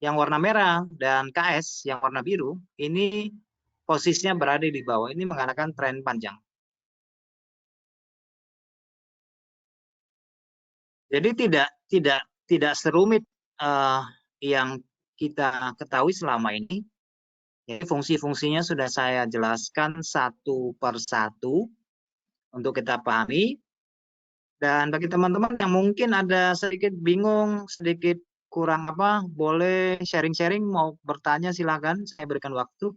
Speaker 1: yang warna merah dan KS yang warna biru ini posisinya berada di bawah. Ini menggunakan tren panjang. Jadi tidak serumit yang kita ketahui selama ini. Jadi fungsi-fungsinya sudah saya jelaskan satu per satu untuk kita pahami. Dan bagi teman-teman yang mungkin ada sedikit bingung, sedikit kurang apa, boleh sharing-sharing, mau bertanya silakan, saya berikan waktu.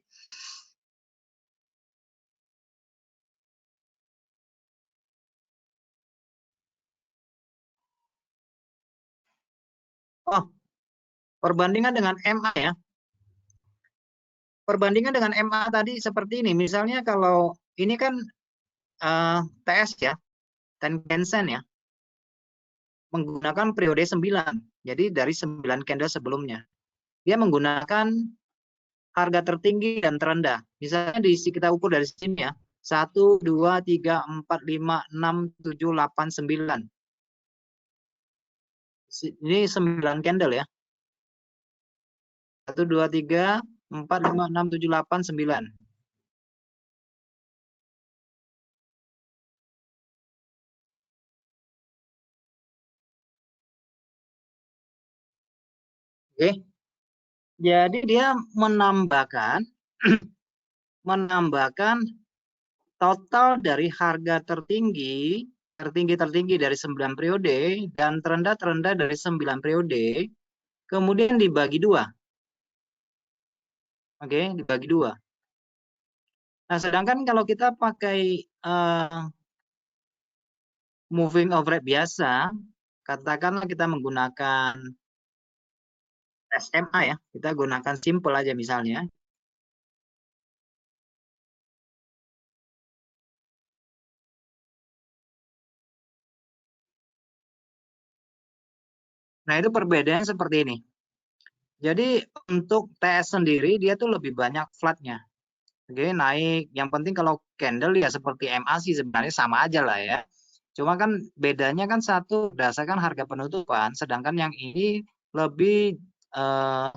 Speaker 1: Oh, perbandingan dengan MA ya. Perbandingan dengan MA tadi seperti ini. Misalnya kalau ini kan TS ya, Tenkan Sen ya, menggunakan periode 9. Jadi dari 9 candle sebelumnya. Dia menggunakan harga tertinggi dan terendah. Misalnya kita ukur dari sini ya. 1, 2, 3, 4, 5, 6, 7, 8, 9. Ini 9 candle ya. 1, 2, 3, 4, 5, 6, 7, 8, 9. Oke. Jadi dia menambahkan total dari harga tertinggi dari 9 periode dan terendah dari 9 periode, kemudian dibagi 2. Oke, dibagi 2. Nah, sedangkan kalau kita pakai moving average biasa, katakanlah kita menggunakan SMA ya, kita gunakan simple aja misalnya. Nah, itu perbedaannya seperti ini. Jadi untuk TS sendiri dia tuh lebih banyak flatnya. Oke, naik. Yang penting kalau candle ya seperti MA sih sebenarnya sama aja lah ya. Cuma kan bedanya kan satu berdasarkan harga penutupan, sedangkan yang ini lebih eh,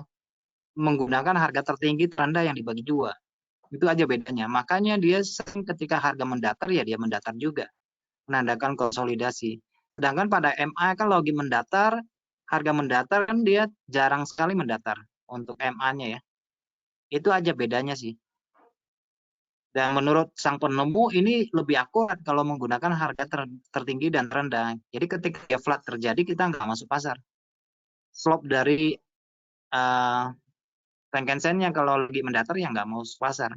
Speaker 1: menggunakan harga tertinggi terendah yang dibagi dua. Itu aja bedanya. Makanya dia sering ketika harga mendatar ya dia mendatar juga, menandakan konsolidasi. Sedangkan pada MA kan lagi mendatar, harga mendatar kan dia jarang sekali mendatar untuk MA-nya ya. Itu aja bedanya sih. Dan menurut sang penemu ini lebih akurat kalau menggunakan harga tertinggi dan terendah. Jadi ketika dia flat terjadi kita nggak masuk pasar. Slope dari Tenkan Sennya kalau lagi mendatar ya nggak mau pasar.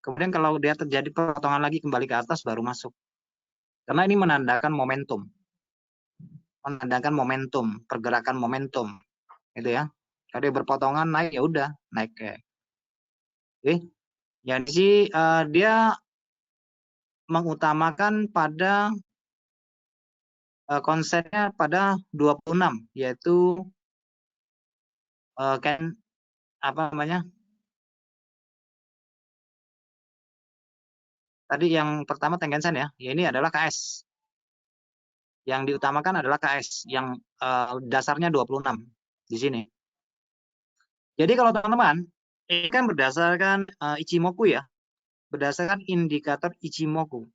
Speaker 1: Kemudian kalau dia terjadi potongan lagi kembali ke atas baru masuk. Karena ini menandakan momentum, pergerakan momentum, gitu ya. Kalau dia berpotongan naik ya udah naik kayak. Oke. Jadi dia mengutamakan pada konsepnya pada 26 yaitu kan apa namanya? Tadi yang pertama Tenkan-sen ya. Ya ini adalah KS. Yang diutamakan adalah KS yang dasarnya 26 di sini. Jadi kalau teman-teman ini kan berdasarkan Ichimoku ya. Berdasarkan indikator Ichimoku.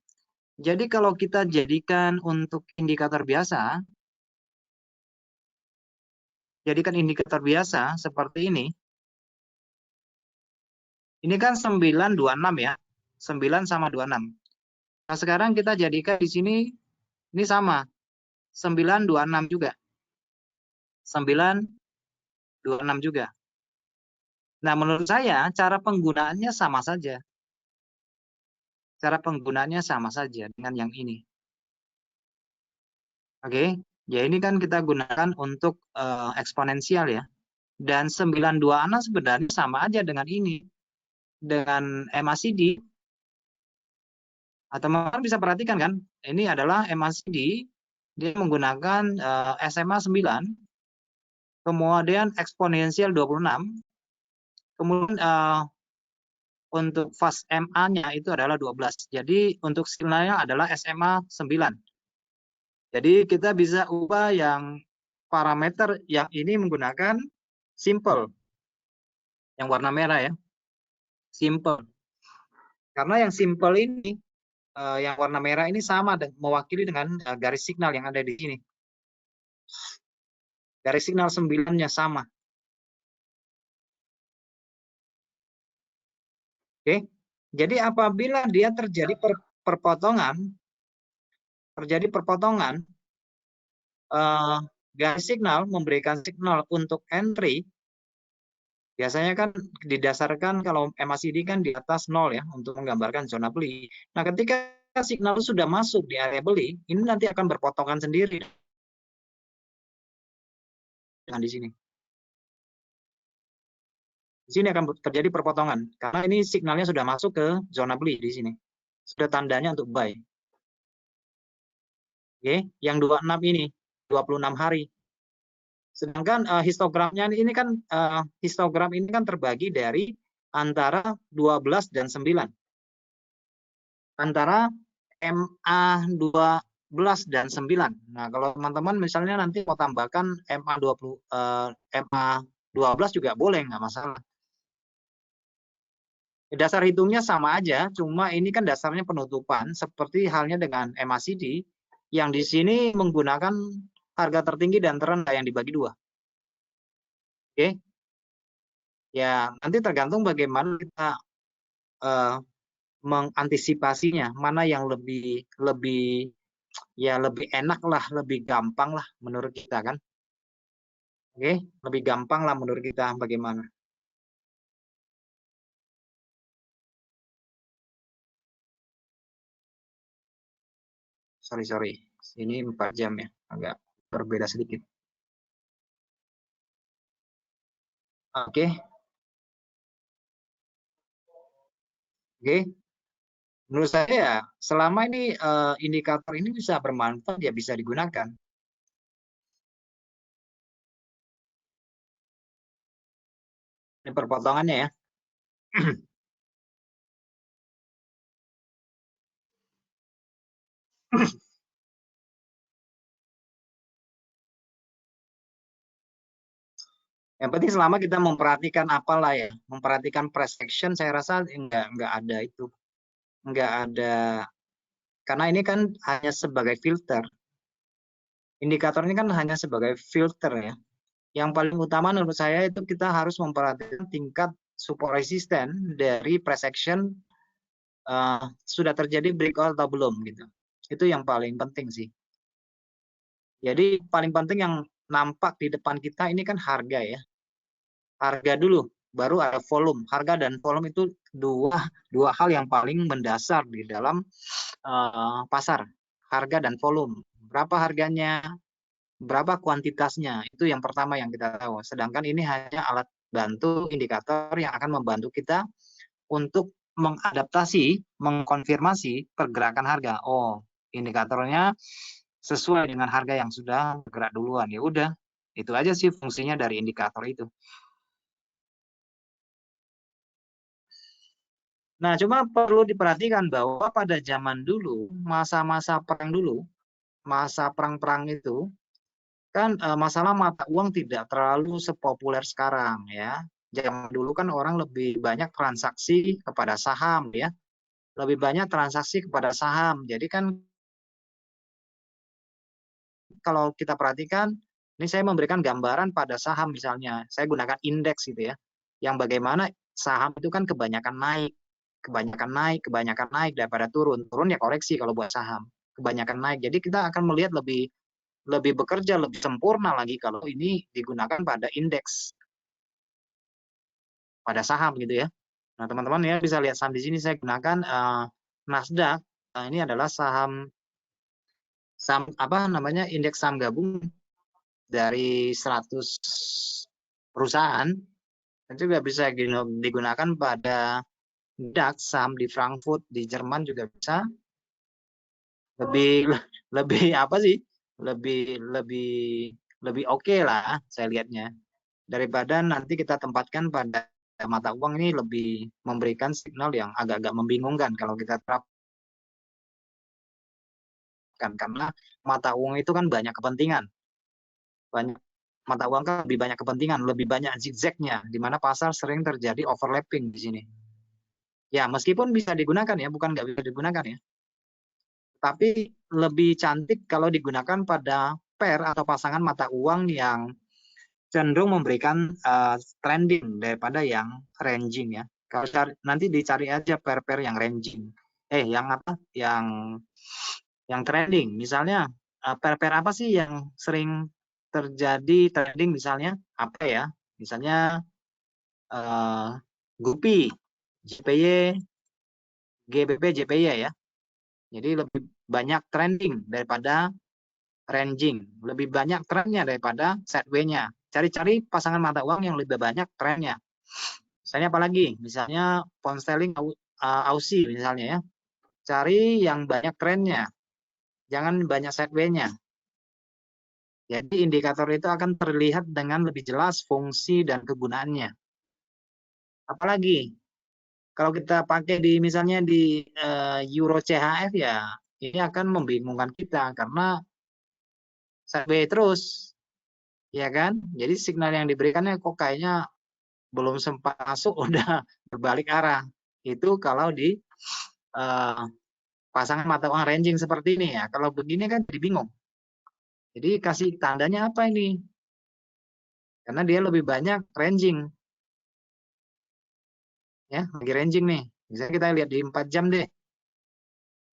Speaker 1: Jadi kalau kita jadikan untuk indikator biasa, jadikan indikator biasa seperti ini. Ini kan 926 ya. 9 sama 26. Nah, sekarang kita jadikan di sini ini sama. 926 juga. 926 juga. Nah, menurut saya cara penggunaannya sama saja. Cara penggunaannya sama saja dengan yang ini. Oke, ya ini kan kita gunakan untuk eksponensial ya. Dan 926 sebenarnya sama aja dengan ini. Dengan MACD. Teman-teman bisa perhatikan kan, ini adalah MACD, dia menggunakan SMA 9, kemudian eksponensial 26, kemudian untuk fast MA-nya itu adalah 12. Jadi untuk signalnya adalah SMA 9. Jadi kita bisa ubah yang parameter yang ini menggunakan simple, yang warna merah ya, simple. Karena yang simple ini, yang warna merah ini sama mewakili dengan garis signal yang ada di sini. Garis signal 9-nya sama. Oke. Jadi apabila dia terjadi perpotongan, garis signal memberikan signal untuk entry, biasanya kan didasarkan kalau MACD kan di atas 0 ya untuk menggambarkan zona beli. Nah, ketika signal sudah masuk di area beli, ini nanti akan berpotongan sendiri dengan di sini. Di sini akan terjadi perpotongan karena ini signalnya sudah masuk ke zona beli di sini. Sudah tandanya untuk buy. Oke, yang 26 ini 26 hari. Sedangkan histogramnya ini kan histogram ini kan terbagi dari antara 12 dan 9. Antara MA 12 dan 9. Nah, kalau teman-teman misalnya nanti mau tambahkan MA 20 MA 12 juga boleh, nggak masalah. Dasar hitungnya sama aja, cuma ini kan dasarnya penutupan seperti halnya dengan MACD yang di sini menggunakan harga tertinggi dan terendah yang dibagi dua. Oke. Ya, nanti tergantung bagaimana kita mengantisipasinya, mana yang lebih ya lebih enak lah, lebih gampang lah menurut kita kan. Oke, lebih gampang lah menurut kita bagaimana. Sorry, ini 4 jam ya, agak berbeda sedikit. Oke, oke. Menurut saya ya, selama ini indikator ini bisa bermanfaat ya bisa digunakan. Ini perpotongannya ya. Yang penting selama kita memperhatikan apalah ya, memperhatikan price action, saya rasa nggak ada itu, nggak ada, karena ini kan hanya sebagai filter. Indikator ini kan hanya sebagai filter ya. Yang paling utama menurut saya itu kita harus memperhatikan tingkat support resisten dari price action, sudah terjadi breakout atau belum gitu. Itu yang paling penting sih. Jadi paling penting yang nampak di depan kita ini kan harga ya. Harga dulu, baru ada volume. Harga dan volume itu dua hal yang paling mendasar di dalam pasar. Harga dan volume. Berapa harganya, berapa kuantitasnya, itu yang pertama yang kita tahu. Sedangkan ini hanya alat bantu indikator yang akan membantu kita untuk mengadaptasi, mengkonfirmasi pergerakan harga. Oh, indikatornya sesuai dengan harga yang sudah bergerak duluan. Ya udah, itu aja sih fungsinya dari indikator itu. Nah, cuma perlu diperhatikan bahwa pada zaman dulu, masa-masa perang dulu, masa perang-perang itu, kan masalah mata uang tidak terlalu sepopuler sekarang ya. Zaman dulu kan orang lebih banyak transaksi kepada saham ya, lebih banyak transaksi kepada saham. Jadi kan kalau kita perhatikan, ini saya memberikan gambaran pada saham misalnya, saya gunakan indeks gitu ya, yang bagaimana saham itu kan kebanyakan naik, kebanyakan naik daripada turun. Turun ya koreksi kalau buat saham, kebanyakan naik. Jadi kita akan melihat lebih lebih bekerja lebih sempurna lagi kalau ini digunakan pada indeks, pada saham gitu ya. Nah, teman-teman ya bisa lihat saham di sini saya gunakan Nasdaq. Ini adalah saham saham apa namanya indeks saham gabung dari 100 perusahaan. Dan juga bisa digunakan pada DAX saham di Frankfurt di Jerman juga bisa. Lebih lebih apa sih? Lebih lebih lebih oke lah saya lihatnya. Daripada nanti kita tempatkan pada mata uang ini lebih memberikan signal yang agak-agak membingungkan kalau kita terapkan, karena mata uang itu kan banyak kepentingan, banyak mata uang kan lebih banyak kepentingan, lebih banyak zigzagnya, di mana pasar sering terjadi overlapping di sini. Ya meskipun bisa digunakan ya, bukan nggak bisa digunakan ya, tapi lebih cantik kalau digunakan pada pair atau pasangan mata uang yang cenderung memberikan trending daripada yang ranging ya. Kalau nanti dicari aja pair-pair yang ranging. Yang apa? Yang trending. Misalnya pair-pair apa sih yang sering terjadi trending misalnya apa ya? Misalnya GUPI, JPY, GBP, JPY ya. Jadi lebih banyak trending daripada ranging, lebih banyak trennya daripada sideway-nya. Cari-cari pasangan mata uang yang lebih banyak trennya. Misalnya apa lagi? Misalnya pound sterling Aussie misalnya ya. Cari yang banyak trennya, jangan banyak sideway-nya. Jadi indikator itu akan terlihat dengan lebih jelas fungsi dan kegunaannya. Apalagi kalau kita pakai di misalnya di Euro CHF ya, ini akan membingungkan kita karena sideway terus, ya kan? Jadi signal yang diberikannya kok kayaknya belum sempat masuk udah berbalik arah. Itu kalau di uh, pasangan mata uang ranging seperti ini ya. Kalau begini kan jadi bingung. Jadi kasih tandanya apa ini? Karena dia lebih banyak ranging. Ya, lagi ranging nih. Misalnya kita lihat di 4 jam deh.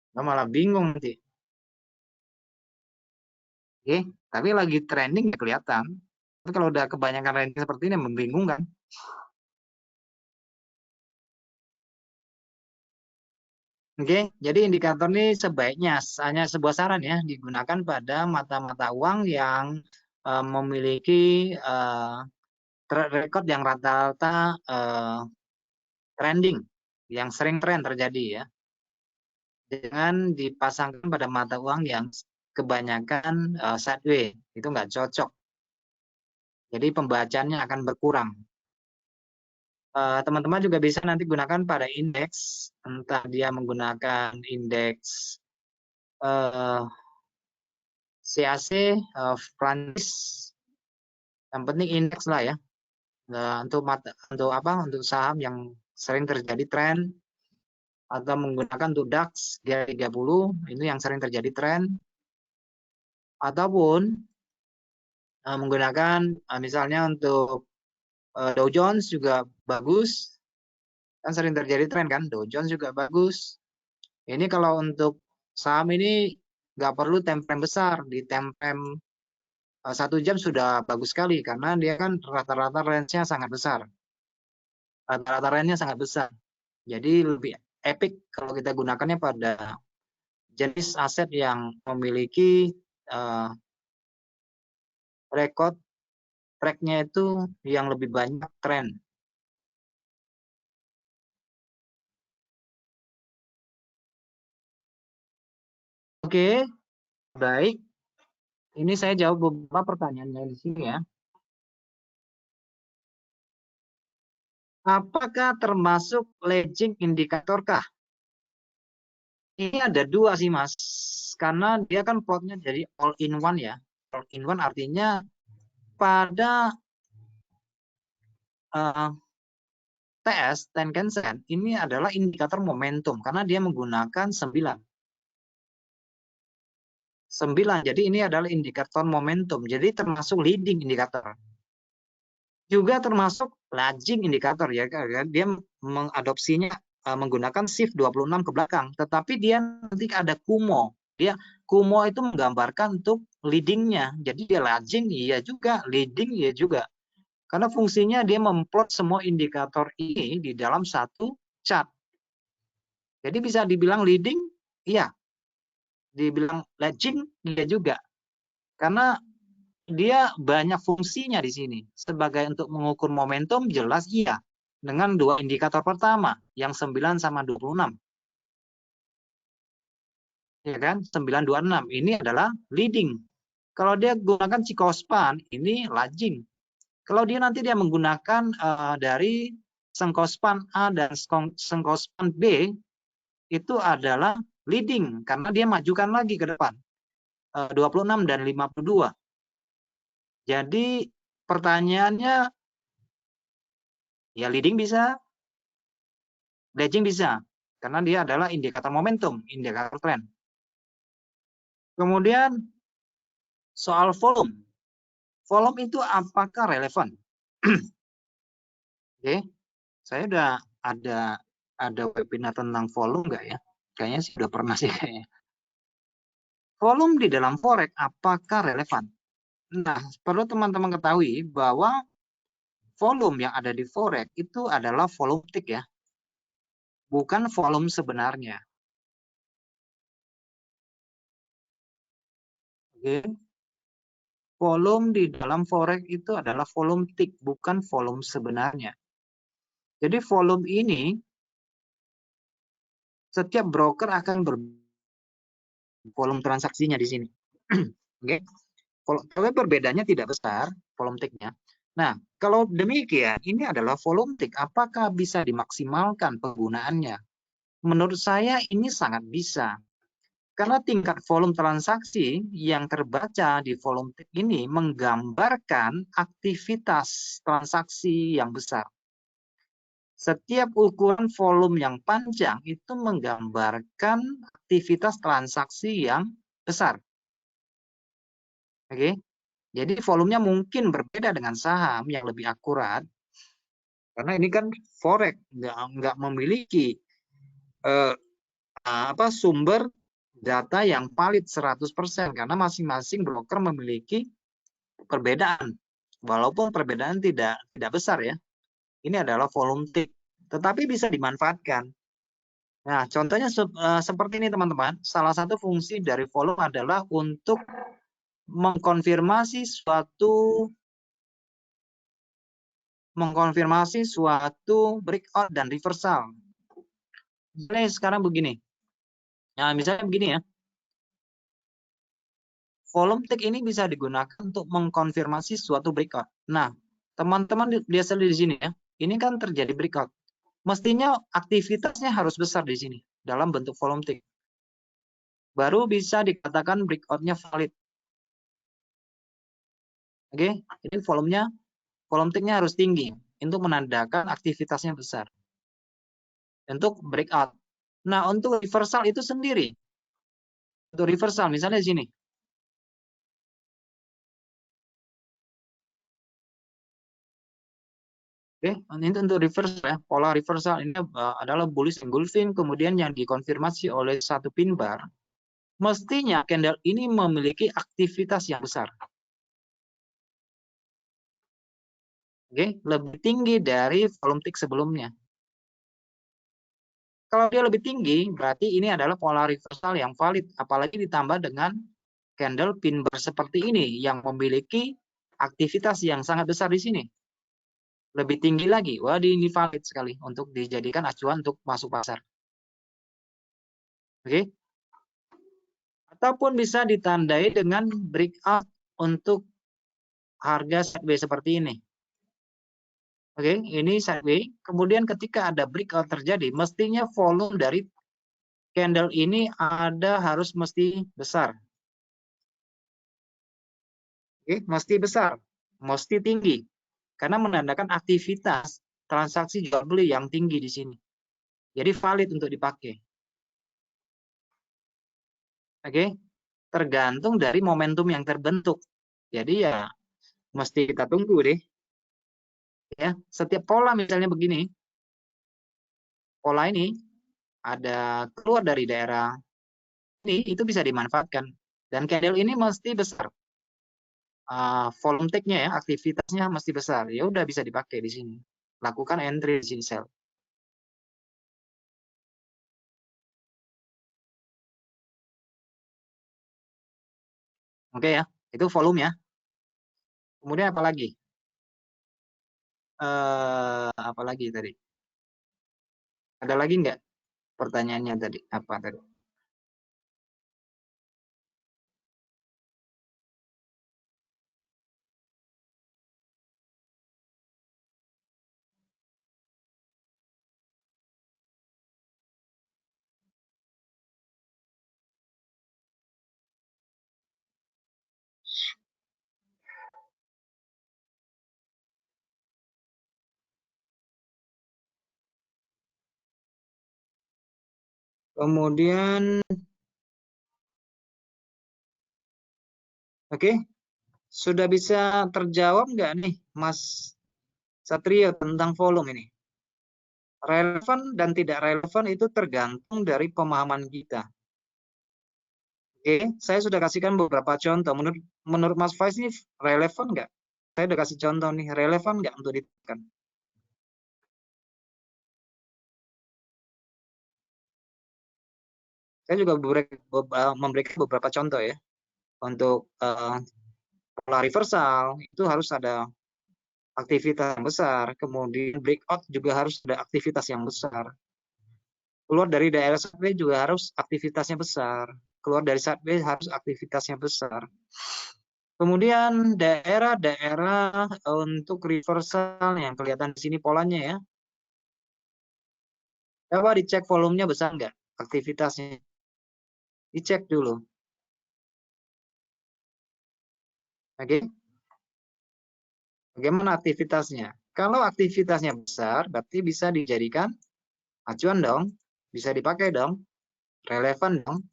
Speaker 1: Kita malah bingung nanti. Oke, tapi lagi trending ya kelihatan. Tapi kalau udah kebanyakan ranging seperti ini membingungkan. Oke, jadi indikator ini sebaiknya hanya sebuah saran ya digunakan pada mata-mata uang yang memiliki track record yang rata-rata trending, yang sering tren terjadi ya. Jangan dipasangkan pada mata uang yang kebanyakan sideway, itu nggak cocok. Jadi pembacaannya akan berkurang. Teman-teman juga bisa nanti gunakan pada indeks, entah dia menggunakan indeks CAC, Prancis, yang penting indeks lah ya. Nah, untuk saham yang sering terjadi tren atau menggunakan untuk DAX G30 ini yang sering terjadi tren, ataupun menggunakan misalnya untuk Dow Jones juga bagus, kan sering terjadi tren kan, Dow Jones juga bagus. Ini kalau untuk saham ini nggak perlu time frame besar, di time frame 1 jam sudah bagus sekali karena dia kan rata-rata range-nya sangat besar. Rata-rata range-nya sangat besar. Jadi lebih epic kalau kita gunakannya pada jenis aset yang memiliki rekod track-nya itu yang lebih banyak tren. Oke, baik. Ini saya jawab beberapa pertanyaannya di sini ya. Apakah termasuk lagging indikator kah? Ini ada dua sih Mas, karena dia kan plotnya jadi all in one ya. All in one artinya pada TS, Tenkan-sen, ini adalah indikator momentum karena dia menggunakan 9. Jadi ini adalah indikator momentum. Jadi termasuk leading indikator. Juga termasuk lagging indikator ya. Dia mengadopsinya menggunakan shift 26 ke belakang. Tetapi dia nanti ada Kumo. Kumo itu menggambarkan untuk leadingnya. Jadi dia lagging iya juga, leading iya juga. Karena fungsinya dia memplot semua indikator ini di dalam satu chart. Jadi bisa dibilang leading, iya. Dibilang lagging, iya juga. Karena dia banyak fungsinya di sini. Sebagai untuk mengukur momentum, jelas iya. Dengan dua indikator pertama, yang 9 sama 26. Ya kan? 926. Ini adalah leading. Kalau dia gunakan Cikospan, ini lagging. Kalau dia nanti menggunakan dari Sengkospan A dan Sengkospan B, itu adalah leading. Karena dia majukan lagi ke depan. 26 dan 52. Jadi pertanyaannya, ya leading bisa, lagging bisa. Karena dia adalah indikator momentum, indikator tren. Kemudian soal volume. Volume itu apakah relevan? Oke, saya udah ada webinar tentang volume nggak ya? Kayaknya sih udah pernah sih kayaknya. Volume di dalam forex apakah relevan? Nah, perlu teman-teman ketahui bahwa volume yang ada di forex itu adalah volume tick ya, bukan volume sebenarnya. Oke. Volume di dalam forex itu adalah volume tick, bukan volume sebenarnya. Jadi volume ini setiap broker akan volume transaksinya di sini. Oke. Tapi perbedaannya tidak besar volume tick-nya. Nah, kalau demikian, ini adalah volume tick. Apakah bisa dimaksimalkan penggunaannya? Menurut saya ini sangat bisa. Karena tingkat volume transaksi yang terbaca di volume tick ini menggambarkan aktivitas transaksi yang besar. Setiap ukuran volume yang panjang itu menggambarkan aktivitas transaksi yang besar. Oke, jadi volumenya mungkin berbeda dengan saham yang lebih akurat, karena ini kan forex nggak memiliki sumber data yang valid 100%, karena masing-masing broker memiliki perbedaan, walaupun perbedaan tidak besar ya. Ini adalah volume tick, tetapi bisa dimanfaatkan. Nah, contohnya seperti ini teman-teman. Salah satu fungsi dari volume adalah untuk mengkonfirmasi suatu breakout dan reversal. Misalnya sekarang begini. Nah, misalnya begini ya. Volume tick ini bisa digunakan untuk mengkonfirmasi suatu breakout. Nah, teman-teman biasa di sini ya. Ini kan terjadi breakout. Mestinya aktivitasnya harus besar di sini dalam bentuk volume tick. Baru bisa dikatakan breakout-nya valid. Oke, jadi volumenya volume tick-nya harus tinggi untuk menandakan aktivitasnya besar. Untuk breakout. Nah, untuk reversal itu sendiri. Untuk reversal, misalnya di sini. Oke, ini untuk reversal ya, pola reversal ini adalah bullish engulfing, kemudian yang dikonfirmasi oleh satu pin bar. Mestinya candle ini memiliki aktivitas yang besar. Oke, lebih tinggi dari volume tick sebelumnya. Kalau dia lebih tinggi, berarti ini adalah pola reversal yang valid, apalagi ditambah dengan candle pin bar seperti ini yang memiliki aktivitas yang sangat besar di sini. Lebih tinggi lagi, wah ini valid sekali untuk dijadikan acuan untuk masuk pasar. Oke. Ataupun bisa ditandai dengan breakout untuk harga sideways seperti ini. Oke, ini sideways. Kemudian ketika ada breakout terjadi, mestinya volume dari candle ini harus mesti besar. Oke, mesti besar, mesti tinggi. Karena menandakan aktivitas transaksi jual beli yang tinggi di sini. Jadi valid untuk dipakai. Oke, tergantung dari momentum yang terbentuk. Jadi ya mesti kita tunggu deh. Ya, setiap pola misalnya begini. Pola ini ada keluar dari daerah ini, itu bisa dimanfaatkan. Dan candle ini mesti besar. Volume take-nya ya, aktivitasnya mesti besar. Ya udah bisa dipakai di sini. Lakukan entry di sini sell. Oke ya, itu volume ya. Kemudian apa lagi? Apa lagi tadi? Ada lagi nggak pertanyaannya tadi? Apa tadi? Kemudian, oke, sudah bisa terjawab nggak nih, Mas Satrio tentang volume ini? Relevan dan tidak relevan itu tergantung dari pemahaman kita. Oke, saya sudah kasihkan beberapa contoh. Menurut Mas Faiz ini relevan nggak? Saya udah kasih contoh nih, relevan nggak untuk ditekan? Saya juga memberikan beberapa contoh ya. Untuk pola reversal itu harus ada aktivitas yang besar, kemudian breakout juga harus ada aktivitas yang besar. Keluar dari daerah sideways juga harus aktivitasnya besar. Keluar dari sideways harus aktivitasnya besar. Kemudian daerah-daerah untuk reversal yang kelihatan di sini polanya ya. Coba dicek volumenya besar nggak? Aktivitasnya. Dicek dulu. Oke. Bagaimana aktivitasnya? Kalau aktivitasnya besar, berarti bisa dijadikan acuan dong. Bisa dipakai dong. Relevan dong.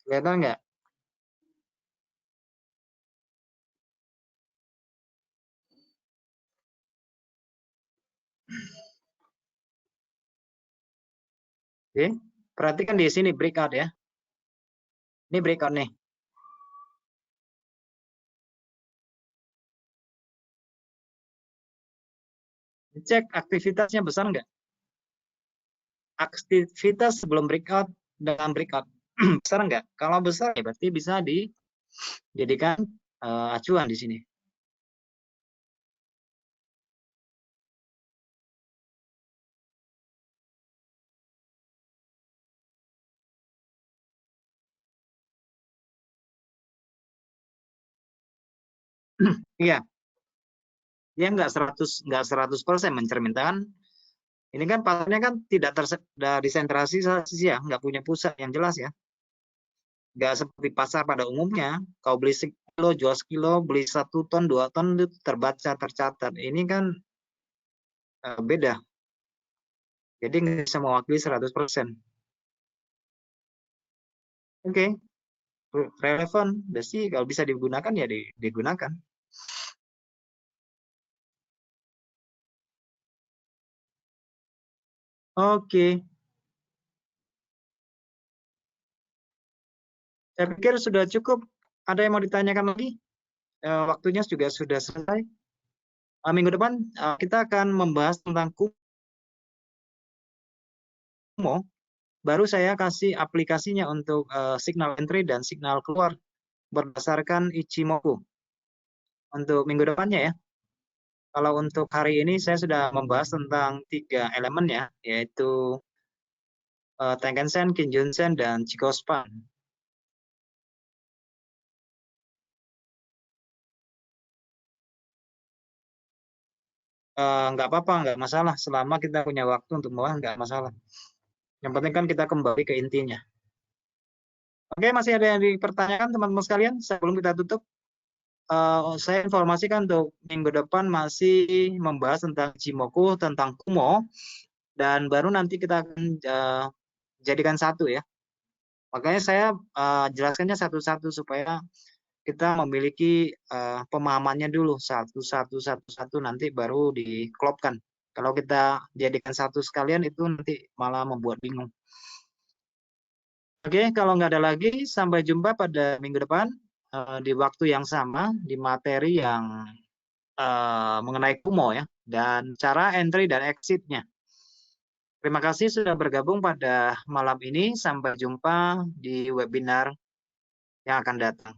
Speaker 1: Kelihatan nggak? Oke. Perhatikan di sini breakout ya. Ini breakout nih. Cek aktivitasnya besar nggak? Aktivitas sebelum breakout dengan breakout besar nggak? Kalau besar ya berarti bisa dijadikan acuan di sini. Iya, dia nggak 100% mencerminkan Ini kan pasarnya kan tidak desentralisasi ya, nggak punya pusat yang jelas ya. Nggak seperti pasar pada umumnya. Kau beli sekilo, jual sekilo, beli 1 ton, 2 ton itu terbaca, tercatat. Ini kan beda. Jadi nggak bisa mewakili 100%. Oke, relevan. Berarti kalau bisa digunakan ya digunakan. Oke, saya pikir sudah cukup. Ada yang mau ditanyakan lagi? Waktunya juga sudah selesai. Minggu depan kita akan membahas tentang Kumo. Baru saya kasih aplikasinya untuk signal entry dan signal keluar berdasarkan Ichimoku. Untuk minggu depannya ya. Kalau untuk hari ini saya sudah membahas tentang 3 elemen ya, yaitu Tenkan-sen, Kinjun-sen, dan Chikou-span. Nggak apa-apa, nggak masalah. Selama kita punya waktu untuk membahas, nggak masalah. Yang penting kan kita kembali ke intinya. Oke, masih ada yang dipertanyakan teman-teman sekalian sebelum kita tutup? Saya informasikan untuk minggu depan masih membahas tentang Ichimoku, tentang Kumo, dan baru nanti kita akan jadikan satu ya. Makanya saya jelaskannya satu-satu supaya kita memiliki pemahamannya dulu satu nanti baru diklopkan. Kalau kita jadikan satu sekalian itu nanti malah membuat bingung. Oke, kalau nggak ada lagi, sampai jumpa pada minggu depan di waktu yang sama di materi yang mengenai Kumo ya dan cara entry dan exit-nya. Terima kasih sudah bergabung pada malam ini. Sampai jumpa di webinar yang akan datang.